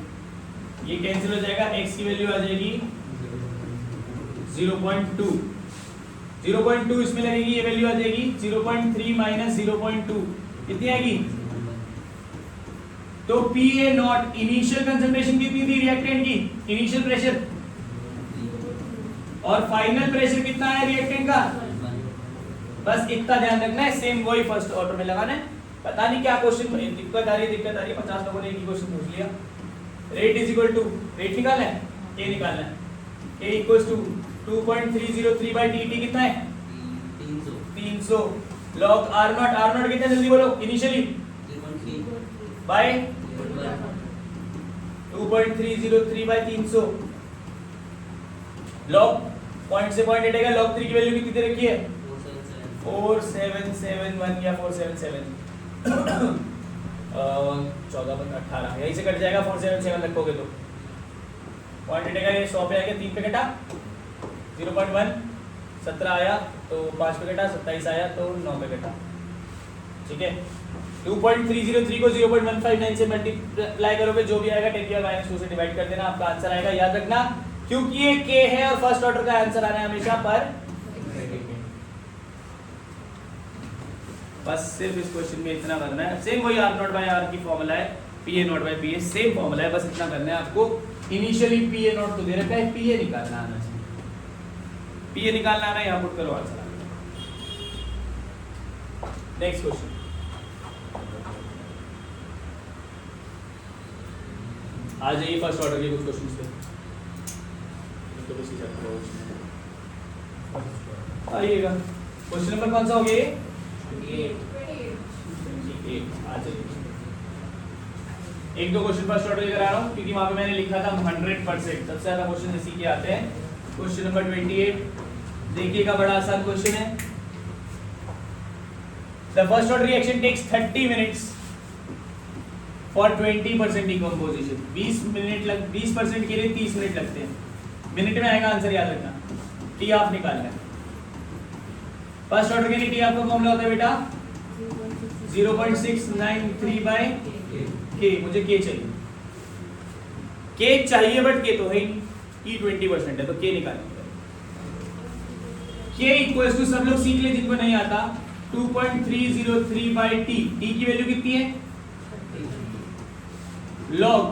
ये कैंसिल हो जाएगा, x की वैल्यू आ जाएगी 0.2, 0.2 इसमें लगेगी, ये वैल्यू आ जाएगी 0.3 माइनस 0.2 कितनी आएगी। तो PA नॉट इनिशियल कंसंट्रेशन कितनी थी रिएक्टेंट की, इनिशियल प्रेशर, और फाइनल प्रेशर कितना है रिएक्टेंट का, बस इतना ध्यान रखना है, सेम वही फर्स्ट ऑर्डर में लगाना है। पता नहीं क्या क्वेश्चन दिक्कत आ रही है, 50 लोगों ने एक ही क्वेश्चन पूछ लिया। Rate is equal to, rate निकालना है, ए निकालना है, A equal to 2.303 by dt कितना है 300 लॉग r नॉट कितना, जल्दी बोलो, initially by 2.303 by 300 log point से पॉइंट हटेगा, लॉग 3 की वैल्यू कितनी दे रखी है 4771 या 477 14 यहीं से कट जाएगा, 477 रखोगे तो पॉइंट हटेगा, ये 100 पे आएगा, 3 पे कटा 0.1 17 आया तो 5 पे कटा, 27 आया तो 9 पे कटा, ठीक है। 2.303 को 0.159 से मल्टीप्लाई करोगे, जो भी आएगा 10⁻² से डिवाइड कर देना, आपका आंसर आएगा। याद रखना क्योंकि ये k है और फर्स्ट ऑर्डर का आंसर आना है हमेशा पर, बस सिर्फ इस क्वेश्चन में इतना करना है। सेम वही r नॉट बाय r की फॉर्मूला है, PA naught by PA same formula है, बस इतना करना है आपको। इनिशियली PA नॉट तो दे रखा है, PA निकालना आना चाहिए, PA निकालना आना है, यहाँ पुट करो आंसर। नेक्स्ट क्वेश्चन, आ जाइए फर्स्ट ऑर्डर के कुछ क्वेश्चंस पे, तो किसी आइएगा। क्वेश्चन नंबर कौन सा हो गया, 28। एक दो क्वेश्चन फर्स्ट ऑर्डर लेकर आ रहा हूँ क्योंकि वहां पे मैंने लिखा था 100%, सबसे ज्यादा क्वेश्चन इसी के आते हैं। क्वेश्चन नंबर 28 देखिएगा, बड़ा आसान क्वेश्चन है। The first order reaction takes 30 minutes for 20% decomposition. 20% के लिए 30 मिनट लगते हैं, मिनट में आएगा आंसर, याद रखना। टी आप निकालना है, फर्स्ट ऑर्डर के लिए टी आपका फॉर्मूला होता है बेटा 0.693 बाय के, मुझे के चाहिए, के चाहिए बट के तो है ही, ई 20% है तो के निकालेंगे। के इक्वल्स टू, सब लोग सीख ले जिनको नहीं आता, 2.303 बाय टी, टी की वैल्यू कितनी है लॉग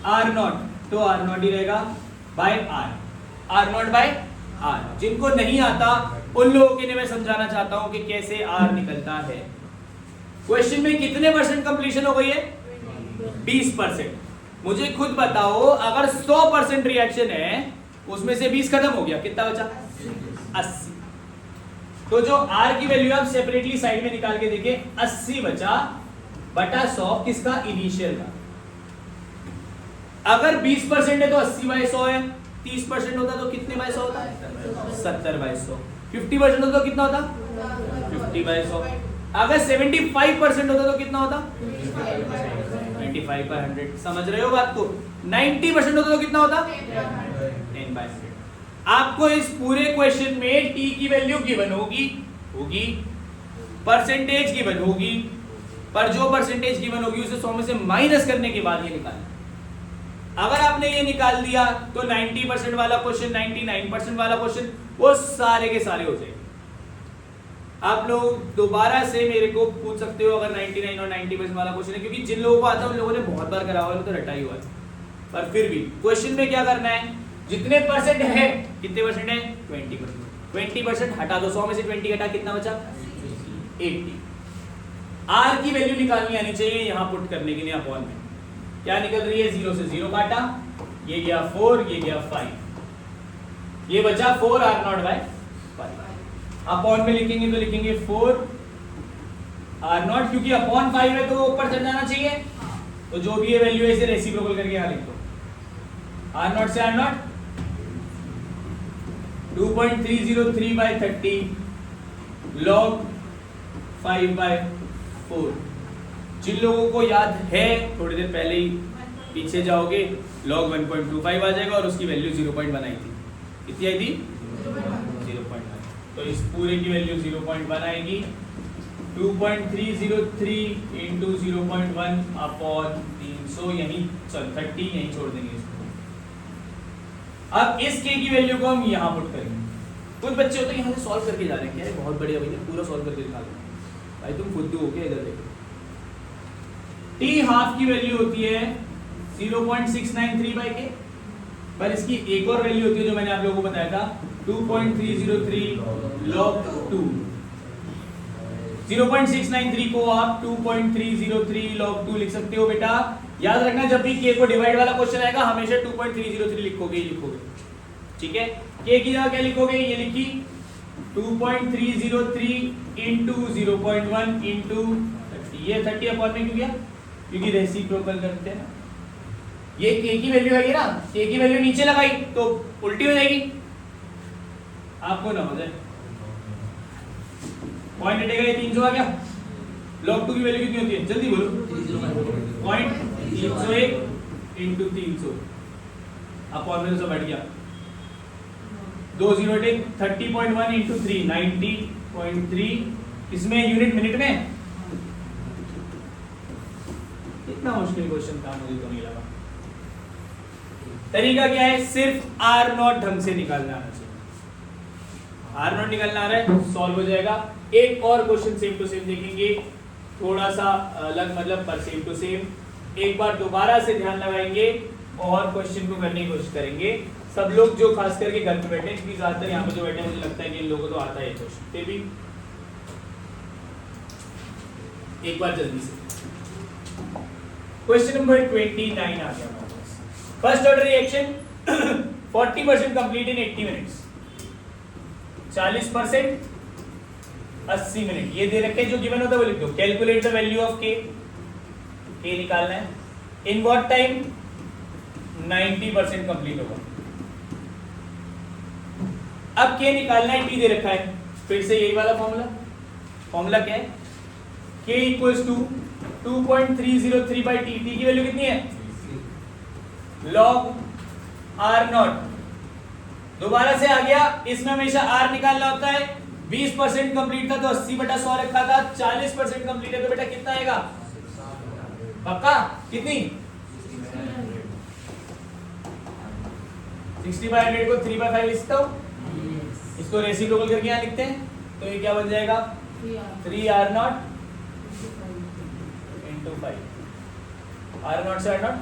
आर नॉट, तो आर नॉट ही रहेगा by R, R naught by R. जिनको नहीं आता उन लोगों के लिए मैं समझाना चाहता हूं कि कैसे आर निकलता है। क्वेश्चन में कितने परसेंट कंप्लीशन हो गई है? 20%। मुझे खुद बताओ, अगर 100% रिएक्शन है उसमें से 20 खत्म हो गया, कितना बचा? 80। तो जो आर की वैल्यू आप सेपरेटली साइड में निकाल के देखिए, 80 बचा बटा 100 किसका? इनिशियल का। अगर 20% है तो 80/100 है, 30% होता तो कितने बाय 100 होता? 70/100। 50% होता तो कितना होता? 50/100। अगर 75% होता तो कितना होता? 25/100। समझ रहे हो बात को? 90% होता तो कितना होता? 10/100। आपको इस पूरे क्वेश्चन में टी की वैल्यू गिवन होगी, परसेंटेज गिवन होगी, पर जो परसेंटेज गिवन होगी उसे 100 में से माइनस करने के बाद ये निकालना। अगर आपने ये निकाल दिया तो 90% वाला क्वेश्चन, 99% वाला क्वेश्चन, वो सारे के सारे हो जाएंगे। आप लोग दोबारा से मेरे को पूछ सकते हो अगर 99 और 90% वाला क्वेश्चन है, क्योंकि जिन लोगों को आता है उन लोगों ने बहुत बार करा हुआ है, तो रटा ही हुआ है। पर फिर भी क्वेश्चन में क्या करना है, जितने परसेंट है, कितने परसेंट है? 20%। 20% हटा दो, 100 में से 20 घटा, कितना बचा? 80। आर की वैल्यू निकालनी आनी चाहिए यहां पुट करने के लिए अपॉन में। क्या निकल रही है? 0 से 0 काटा, ये गया 4, ये गया 5, ये बचा 4r0/5। अपॉन में लिखेंगे तो लिखेंगे 4r0, क्योंकि अपॉन 5 है तो ऊपर चढ़ जाना चाहिए, तो जो भी ये वैल्यू है इसे रेसिप्रोकल करके यहां लिख दो। r0 से r0 2.303/30 log 5/4। जिन लोगों को याद है थोड़ी देर पहले ही पीछे जाओगे, log 1.25 आ जाएगा और उसकी वैल्यू 0.1 आई थी। कितनी आई थी? 0.1। तो इस पूरे की वैल्यू 0.1 आएगी। 2.303 इंटू 0.1 अपॉन 300, यहीं 30 यहीं छोड़ देंगे इसको। अब इस k की वैल्यू को हम यहाँ पुट करेंगे। कुछ बच्चे होते हैं यहाँ से सॉल्व करके जा रहे हैं, क्या है बहुत बढ़िया भैया, पूरा सॉल्व करके दिखा दो भाई, तुम खुद हो के इधर देखो। t हाफ की वैल्यू होती है 0.693/k, पर इसकी एक और वैल्यू होती है जो मैंने आप लोगों को बताया था, 2.303 log 2। 0.693 को आप 2.303 log 2 लिख सकते हो बेटा। याद रखना, जब भी k को डिवाइड वाला क्वेश्चन आएगा हमेशा 2.303 लिखोगे ही लिखोगे, ठीक है। k की जगह क्या लिखोगे? ये लिखी 2.303 इंटू 0.1 इंटू 30। ये 30 अपॉन में क्यों गया? क्योंकि रेसिप्रोकल करते हैं ना। ये k की वैल्यू है ना, k की वैल्यू नीचे लगाई तो उल्टी हो जाएगी, आपको ना हो जाए। पॉइंट हटेगा, ये 300 आ गया। log 2 की वैल्यू कितनी होती है? जल्दी बोलो। 0.301 इंटू 300 अपॉन में तो सब हट गया। 2 0 30.1 इंटू 3 90.3। इसमें यूनिट मिनट में। इतना मुश्किल क्वेश्चन था मुझे तो नहीं लगा। तरीका क्या है? सिर्फ r0 ढंग से निकालना आना चाहिए। r0 निकालना आ रहा है, सॉल्व हो जाएगा। एक और क्वेश्चन सेम टू सेम देखेंगे, थोड़ा सा अलग मतलब पर सेम टू सेम। एक बार दोबारा से ध्यान लगाएंगे और क्वेश्चन को करने की कोशिश करेंगे। सब लोग जो खास करके घर पे बैठे, क्योंकि ज्यादातर यहाँ पे जो बैठे मुझे लगता है कि इन लोगों को तो आता है क्वेश्चन। फिर भी एक बार जल्दी से क्वेश्चन नंबर 29 आ गया हमारे पास। First order reaction 40% complete in 80 minutes, 40% 80 minute. ये दे रखे जो गिवन होता है वो लिख दो। Calculate the value of k, k निकालना है। In what time? 90% कंप्लीट होगा। अब k निकालना है, t दे रखा है, फिर से यही वाला फॉर्मूला क्या है? k equals to 2.303/t। t की वैल्यू कितनी है? log r0। दोबारा से आ गया, इसमें हमेशा r निकालना होता है। 20% कंप्लीट था तो 80/100 रखा था। 40% कंप्लीट है तो बेटा कितना आएगा? पक्का? कितनी? 60/100 को 3/5 लिखता हूं। इसको रेसिप्रोकल करके यहां लिखते हैं तो ये क्या बन जाएगा? 3r0 into 5। r0 से r0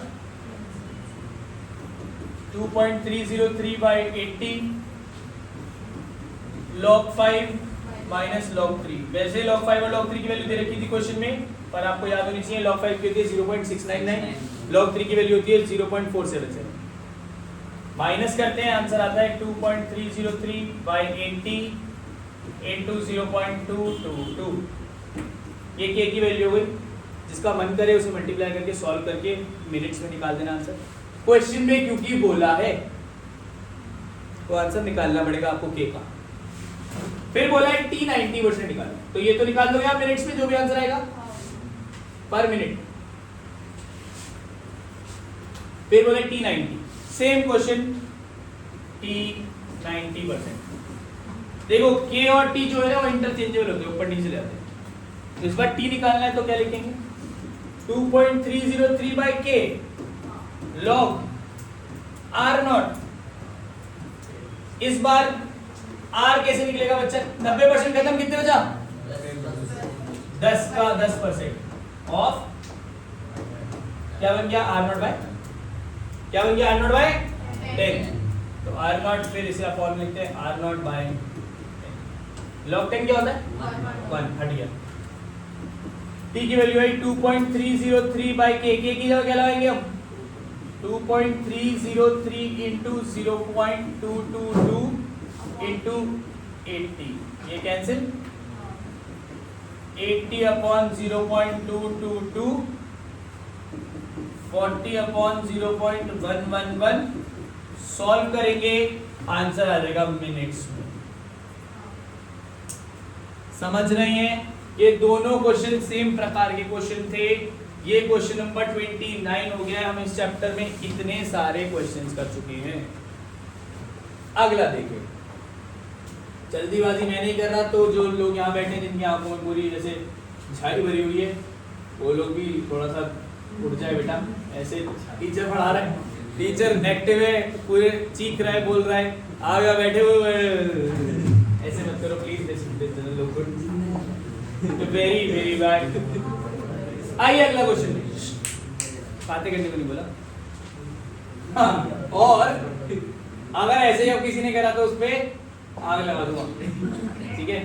2.303/80 log 5 माइनस log 3। वैसे log 5 और log 3 की वैल्यू दे रखी थी क्वेश्चन में, पर आपको याद होनी चाहिए log 5 की होती है 0.699, log 3 की वैल्यू होती है 0.477। माइनस करते हैं, आंसर आता है 2.303 by 80 into 0.222। ये k की वैल्यू हो गई, जिसका मन करे उसे मल्टीप्लाई करके सॉल्व करके मिनट्स में निकाल देना आंसर। क्वेश्चन में क्योंकि बोला है तो आंसर निकालना पड़ेगा आपको k का। फिर बोला है t 90% निकालो, तो ये तो निकाल दोगे आप मिनट्स में जो भी आंसर आएगा पर मिनट। फिर बोला t 90, सेम क्वेश्चन t 90%। देखो k और t जो है वो इंटरचेंजेबल होते हैं, ऊपर नीचे जाते हैं। तो इस बार t निकालना है तो क्या लिखेंगे 2.303 by k log r not. इस बार r कैसे निकलेगा बच्चा, 90% खत्म कितने बचा 10 का 10% ऑफ क्या बन गया r नॉट बाय, क्या बन गया r नॉट बाय 10। तो r नॉट, फिर इसे आप फॉर्म लिखते हैं r नॉट बाय 10। log 10 क्या होता है 1, हट गया। t की वैल्यू है 2.303 by k, k की जगह क्या लगाएंगे हम 2.303 into 0.222 into 80, ये कैंसिल 80 upon 0.222 40 upon 0.111। सॉल्व करेंगे आंसर आ जाएगा मिनट्स में। समझ रहे हैं, ये दोनों क्वेश्चन सेम प्रकार के क्वेश्चन थे। ये क्वेश्चन नंबर 29 हो गया। हम इस चैप्टर में इतने सारे क्वेश्चंस कर चुके हैं। अगला देखिए, जल्दीबाजी मैं नहीं कर रहा, तो जो लोग यहाँ बैठे हैं जिनकी आंखों में पूरी जैसे झाई भरी हुई है, वो लोग भी थोड़ा सा उठ जाए बेटा। ऐसे टीचर पढ़ा रहे हैं, टीचर एक्टिव है, पूरे चीख रहा है, बोल रहा है, आगे बैठे हुए ऐसे मत करो प्लीज। Very very bad. आइए अगला क्वेश्चन, बातें करने को नहीं बोला। हाँ, और अगर ऐसे ही अब किसी ने करा तो उस पे आग लगा दूंगा, ठीक है,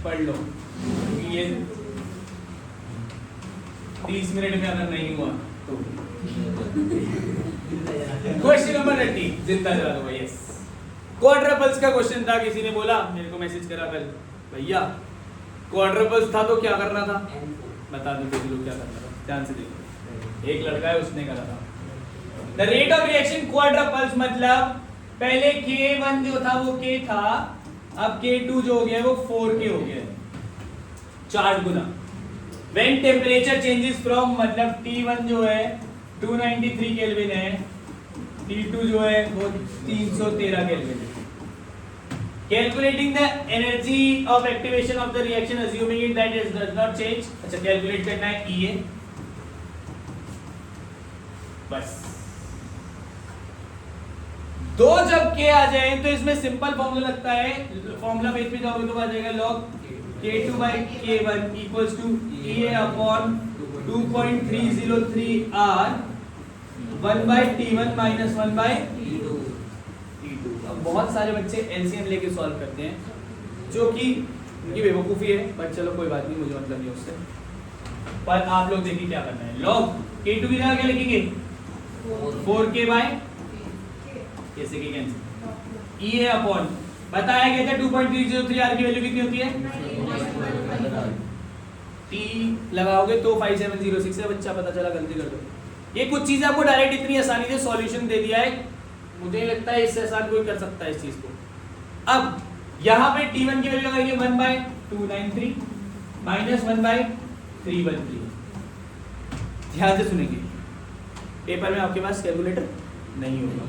पढ़ लो। ये 30 मिनट में अगर नहीं हुआ तो क्वेश्चन नंबर 30 जिंदा जला दूंगा। यस, क्वाड्रपल्स का क्वेश्चन था। किसी ने बोला, मेरे को मैसेज करा कल, भैया क्वाड्रपल्स था तो क्या करना था, बता दो देख लो क्या करना था, ध्यान से देखो। एक लड़का है, उसने करा था द रेट ऑफ रिएक्शन क्वाड्रपल्स, मतलब पहले K1 जो था वो K था, अब K2 जो हो गया वो 4K हो गया, 4 गुना। व्हेन टेम्परेचर चेंजेस फ्रॉम, मतलब T1 जो है 293 केल्विन है, T2 जो है वो 313 केल्विन है। Calculating the energy of activation of the reaction, assuming it that it does not change। अच्छा, कैलकुलेट करना है EA, बस। दो जब K आ जाए तो इसमें सिंपल फॉर्मूला लगता है, फॉर्मूला पेज पे जाओगे तो आ जाएगा log K2 by K1 equals to EA upon 2.303 R 1 by T1 minus 1 by T2। अब बहुत सारे बच्चे एलसीएम लेके सॉल्व करते हैं, जो कि उनकी बेवकूफ़ी है, बट चलो कोई बात नहीं, मुझे मतलब नहीं उससे। पर आप लोग देखिए क्या करना है। log K2 की जगह क्या लिखेंगे 4K by कैसे की कैंसिल EA अपॉन, बताया गया था 2.303 R की वैल्यू कितनी होती है, T लगाओगे तो 5706 है। बच्चा पता चला, गलती कर दो। ये कुछ चीजें आपको डायरेक्ट इतनी आसानी से सॉल्यूशन दे दिया है, मुझे नहीं लगता है इससे आसान कोई कर सकता है इस चीज को। अब यहाँ पे T1 की वैल्यू लगाएंगे 1/293 माइनस 1/313। ध्यान से सुनेंगे, पेपर में आपके पास कैलकुलेटर नहीं होगा।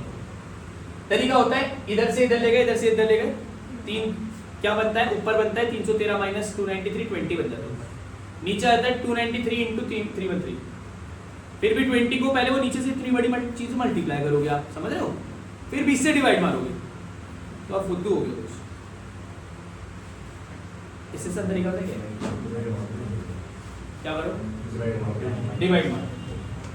तरीका होता है इधर से इधर ले गए, इधर से इधर ले गए, 3 क्या बनता है, ऊपर बनता है 313 माइनस 293 20 बन जाता है। नीचे आता है 293 इंटू 313। फिर भी 20 को पहले वो नीचे से इतनी बड़ी चीज मल्टीप्लाई करोगे, आप समझ रहे हो, फिर 20 से डिवाइड मारोगे तो आप फुद्दू हो गए। इससे सब तरीका होता है क्या करो, डिवाइड मारो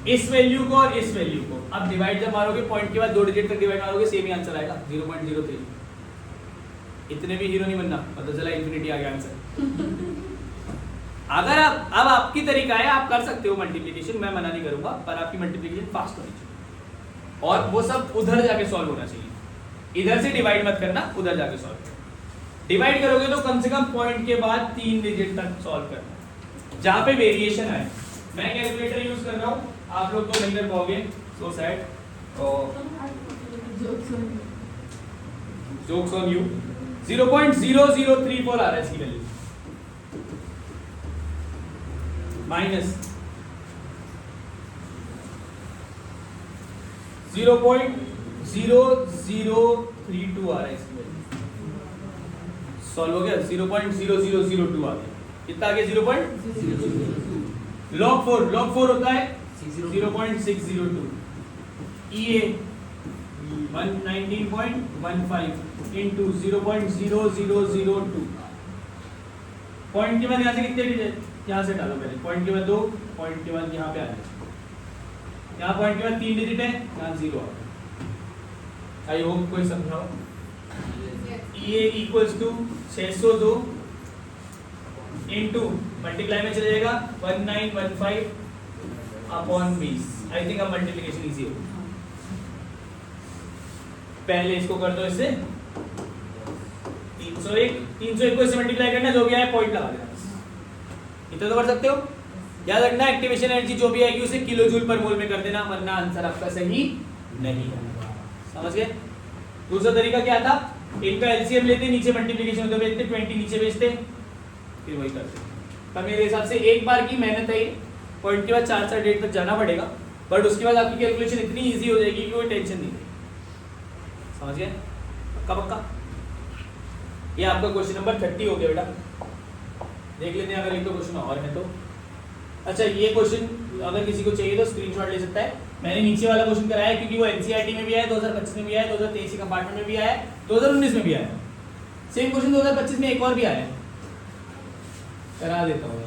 इस वैल्यू को और इस वैल्यू को। अब डिवाइड जब मारोगे पॉइंट के बाद 2 डिजिट तक डिवाइड मारोगे, सेम ही आंसर आएगा 0.03। इतने भी हीरो नहीं बनना, पता चला इन्फिनिटी आ गया आंसर। अगर आप अब आपकी तरीका है, आप कर सकते हो मल्टीप्लिकेशन, मैं मना नहीं करूंगा, पर आपकी मल्टीप्लिकेशन फास्ट होनी चाहिए और वो सब उधर जाके सॉल्व होना चाहिए। इधर से डिवाइड मत करना, उधर जाके सॉल्व करना। डिवाइड करोगे तो कम से कम पॉइंट के बाद 3 डिजिट तक सॉल्व करना, जहां पे वेरिएशन आए। मैं कैलकुलेटर यूज कर रहा हूं, आप लोग तो नहीं कर पाओगे, so sad. Jokes on you. 0.0034 आ रहा है इसकी वैल्यू, माइनस 0.0032 आ रहा है इसकी वैल्यू। सॉल्व हो गया, 0.0002 आ गया। कितना आ गया? 0.002। log 4 होता है 0.602। EA 119.15 into 0.0002। पॉइंट के बाद यहाँ से कितने डिजिट? यहाँ से डालो पहले, पॉइंट के बाद 2, पॉइंट के बाद यहाँ पे आ जाए, यहाँ पॉइंट के बाद 3 डिजिट है, यहाँ 0 आ गया। आई होप कोई समझाओ। EA equals to 602 into multiply में चले जाएगा 1915 अपॉन 20। आई थिंक अब मल्टीप्लिकेशन इजी हो। पहले इसको कर दो इससे 301 को इससे मल्टीप्लाई करना, जो भी आए पॉइंट लगा देना, इतना तो कर सकते हो। याद रखना एक्टिवेशन एनर्जी जो भी आएगी उसे किलो जूल पर मोल में कर देना, वरना आंसर आपका सही नहीं है। समझ गए? दूसरा तरीका क्या था? इनका एलसीएम लेते, नीचे मल्टीप्लिकेशन होते भेजते, 20 नीचे भेजते, फिर वही करते। पर मेरे हिसाब से एक बार की मेहनत है, पॉइंट के बाद 4 डेट तक जाना पड़ेगा, बट उसके बाद आपकी कैलकुलेशन इतनी इजी हो जाएगी कि कोई टेंशन नहीं। समझ गए? पक्का पक्का। ये आपका क्वेश्चन नंबर 30 हो गया बेटा। देख लेते हैं अगर एक दो क्वेश्चन और है तो। अच्छा, ये क्वेश्चन अगर किसी को चाहिए तो स्क्रीनशॉट ले सकता है। मैंने नीचे वाला क्वेश्चन कराया क्योंकि वो एनसीईआरटी में भी आया, 2025 में भी आया, 2023 कंपार्टमेंट में भी आया, 2019 में भी आया। सेम क्वेश्चन 2025 में एक और भी आया, करा देता हूँ।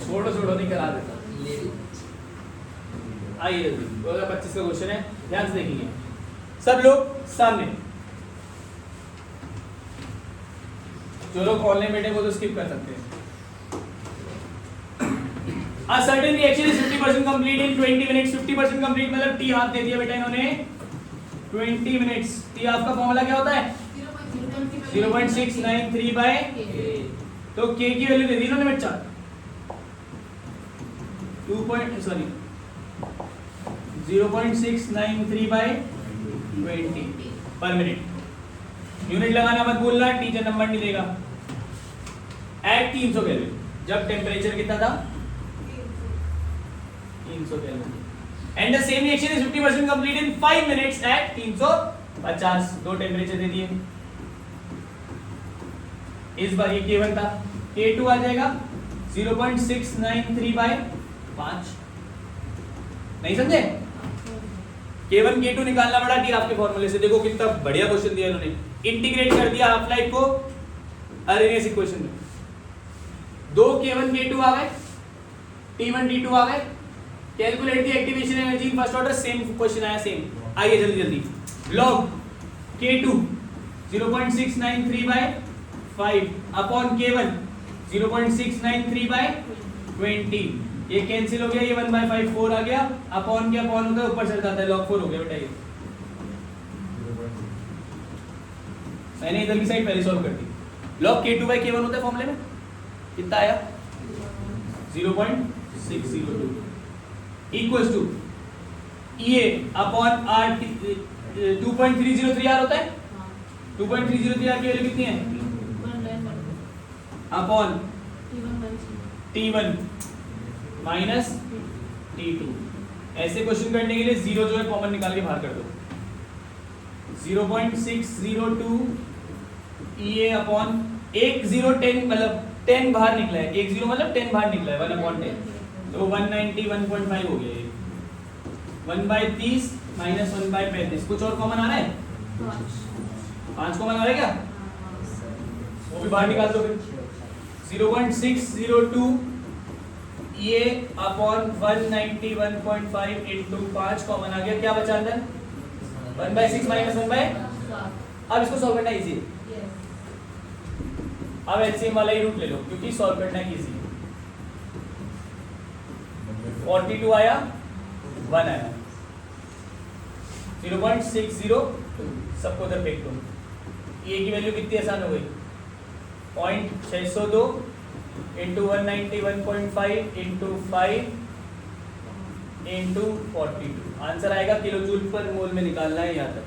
छोड़ो नहीं, करा देता। आइए जल्दी, 2025 का क्वेश्चन है, ध्यान से देखेंगे सब लोग सामने। जो लोग ऑनलाइन बैठे वो तो स्किप कर सकते हैं। A certain reaction is 50% complete in 20 minutes। 50% complete मतलब टी हाफ दे दिया बेटा इन्होंने 20 मिनट्स। टी हाफ का फॉर्मूला क्या होता है? 0.693 बाय, तो के की वैल्यू दे दी इन्होंने बच्चा 0.693 बाय 20 पर मिनट। यूनिट लगाना मत भूलना, टीचर नंबर नहीं देगा। एट 300 केल्विन, जब टेम्परेचर कितना था? 300 kelvin. And the same reaction is 50% complete in 5 minutes at 350। दो टेम्परेचर दे दिए। इस बार ये K1 था, K2 आ जाएगा 0.693 बाय 5। नहीं समझे? K1 K2 निकालना पड़ा टी आपके फॉर्मूले से। देखो कितना बढ़िया क्वेश्चन दिया इन्होंने, इंटीग्रेट कर दिया हाफ लाइफ को अरेनियस इक्वेशन में। 2 K1 K2 आ गए, T1 T2 आ गए। Calculate the activation energy in first order, same question आया सेम। आइए जल्दी log K2 0.693 bye 5 upon K1 0.693 bye 20। ये कैंसिल हो गया, ये 1/5 4 आ गया। अपॉन के अपॉन होता है ऊपर चढ़ जाता है, log 4 हो गया बेटा। ये मैंने इधर की साइड पहले सॉल्व कर दी। log K2 बाय K1 होता है फॉर्मूले में, कितना आया? 0.602 equals to EA upon R 2.303 R होता है। 2.303 R की वैल्यू कितनी है? Upon T1 minus T2। ऐसे क्वेश्चन करने के लिए जीरो जो है कॉमन निकाल के बाहर कर दो। 0.602 EA अपॉन 10 मतलब 10 बाहर निकला है, 10 मतलब 10 बाहर निकला है, 1/10 तो 191.5 हो गया ये। 1/30 माइनस 1/35। कुछ और कॉमन आ रहा है? 5 कॉमन आ रहा है क्या? वो भी बाहर निकाल दो फिर। 0.602 ये अपॉन 191.5 इंटू 5 कॉमन आ गया। क्या बचा अंदर? 1/6 माइनस 1/, अब इसको सॉल्व करना इजी है, अब एलसीएम वाला ही रूट ले लो क्योंकि सॉल्व करना इजी है। 42 आया, 1 आया, 0.602 सबको उधर फेंक दो। ए की वैल्यू कितनी आसान हो गई, 0.602 इंटू 191.5 इंटू 5 इंटू 42, आंसर आएगा किलो जूल पर मोल में निकालना है यहाँ तक।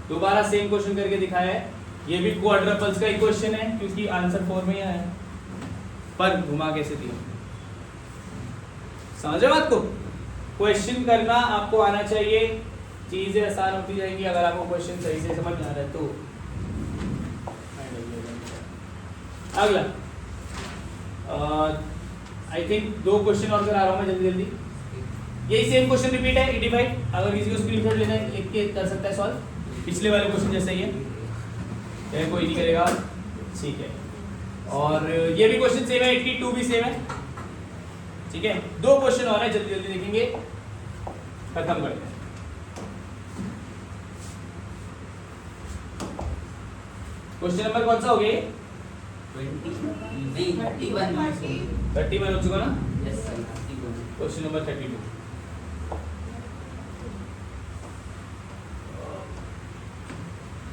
दोबारा सेम क्वेश्चन करके दिखाया है, ये भी क्वाड्रपल्स का ही क्वेश्चन है क्योंकि आंसर 4 में ही आया है, पर घुमा कैसे दिया, समझे बात को। क्वेश्चन करना आपको आना चाहिए, चीजें आसान होती जाएंगी अगर आपको क्वेश्चन सही से समझ में आ रहा है तो। अगला आई थिंक 2 क्वेश्चन और करा रहा हूं मैं जल्दी जल्दी, यही सेम क्वेश्चन रिपीट है 85, अगर किसी को स्क्रीनशॉट लेना है लिख के कर सकता है सॉल्व, पिछले वाले क्वेश्चन जैसा ही है, कोई नहीं करेगा, ठीक है। और ये भी क्वेश्चन सेम है, 82 भी सेम है, ठीक है। 2 क्वेश्चन और है, जल्दी जल्दी देखेंगे, खत्म करते हैं। क्वेश्चन नंबर कौन सा हो गया, 31 हो चुका ना, question number 32।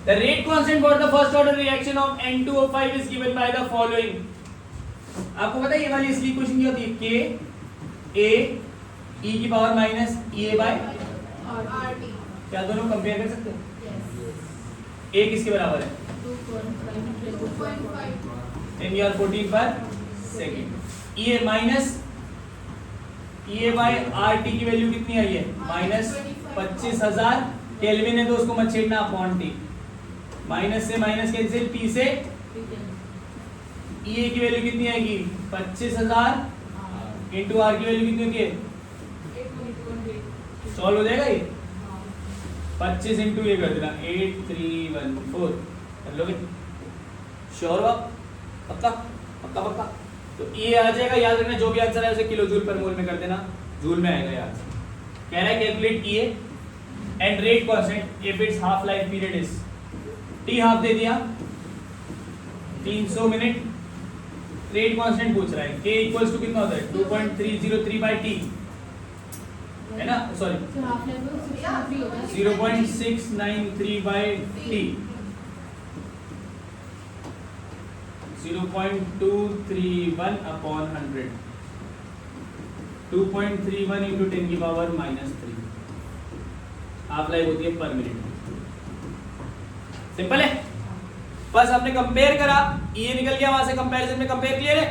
The rate constant for the first order reaction of N2O5 is given by the following. आपको पता है ये वाली इसकी इक्वेशन क्या होती है, K A e की power minus E A by RT। क्या दोनों कंपेयर कर सकते हो? A किसके बराबर है? 10 या 14 पर second. E A minus E A by RT की वैल्यू कितनी आई है? माइनस 25,000 केल्विन है तो उसको मत छेड़ना, अपॉन T। माइनस से माइनस कैंसिल, T से E A की वैल्यू कितनी आएगी? 25,000 इंटू R की वैल्यू कितनी होती है? सॉल्व हो जाएगा ये, 25 इंटू ये कर देना 8314, कर लोगे? श्योर हो आप? पक्का पक्का पक्का। तो ये आ जाएगा, याद रखना जो भी आंसर है उसे किलो जूल पर मोल में कर देना, जूल में आएगा यार। कह रहा है कैलकुलेट किए and rate constant if it's half life period is T, half दे दिया 300 मिनट, रेट कांस्टेंट पूछ रहा है k इक्वल्स टू कितना होता है 2.303 बाय t है ना, sorry 0.693 by t, 0.231 upon 100, 2.31 into 10 की पावर -3 हाफ लाइफ होती है पर मिनट। सिंपल है, बस आपने कंपेयर करा, ये निकल गया वहां से, कंपैरिजन में कंपेयर क्लियर है।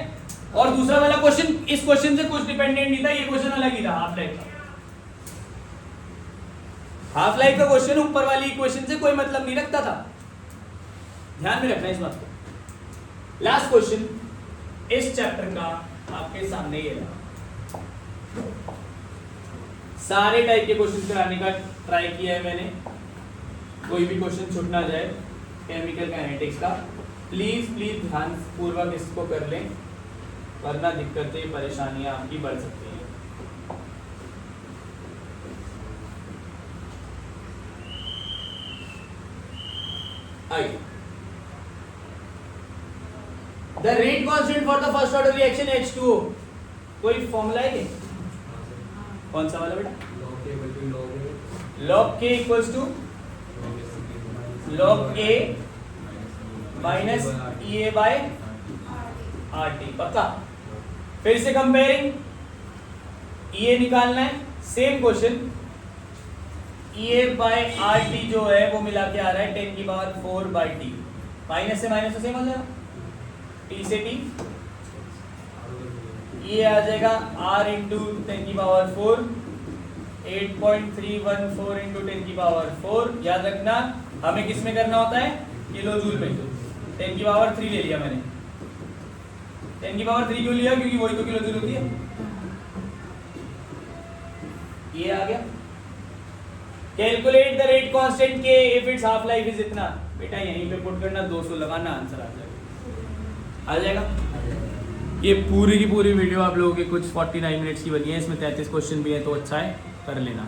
और दूसरा वाला क्वेश्चन इस क्वेश्चन से कुछ डिपेंडेंट नहीं था, ये क्वेश्चन अलग ही था, हाफ लाइफ का। हाफ लाइफ का क्वेश्चन ऊपर वाली इक्वेशन से कोई मतलब नहीं रखता था, ध्यान में रखना इस बात को। लास्ट क्वेश्चन इस चैप्टर का आपके सामने ये रहा, सारे टाइप के क्वेश्चन कराने का ट्राई किया है मैंने, कोई भी क्वेश्चन छूट ना जाए केमिकल काइनेटिक्स का। प्लीज प्लीज ध्यान पूर्वक इसको कर लें, वरना दिक्कतें परेशानियां आपकी बढ़ सकती हैं। आइए, the rate constant for the first order reaction H2O, कोई फॉर्मूला है? कौन सा वाला बेटा? log K equals to log A minus E A by RT, पक्का। फिर से कंपेयरिंग, E A निकालना है, same question, E A by RT जो है वो मिला के आ रहा है 10 की पावर 4 बाय T, माइनस से माइनस तो सेम हो जाएगा, T से T, ये आ जाएगा R इंटू 10 की पावर 4, 8.314 इंटू 10 की पावर 4। याद रखना हमें किस में करना होता है, किलो जूल में। 10 की पावर 3 ले लिया मैंने, 10 की पावर 3 क्यों लिया, क्योंकि वही तो किलो जूल होती है। ये आ गया, calculate the rate constant K if it's half life is इतना, बेटा यहीं पे पुट करना, 200 लगाना, आंसर आ जाएगा। ये पूरी की पूरी वीडियो आप लोगों की कुछ 49 मिनट्स की बनी है, इसमें 33 क्वेश्चन भी है, तो अच्छा है कर लेना।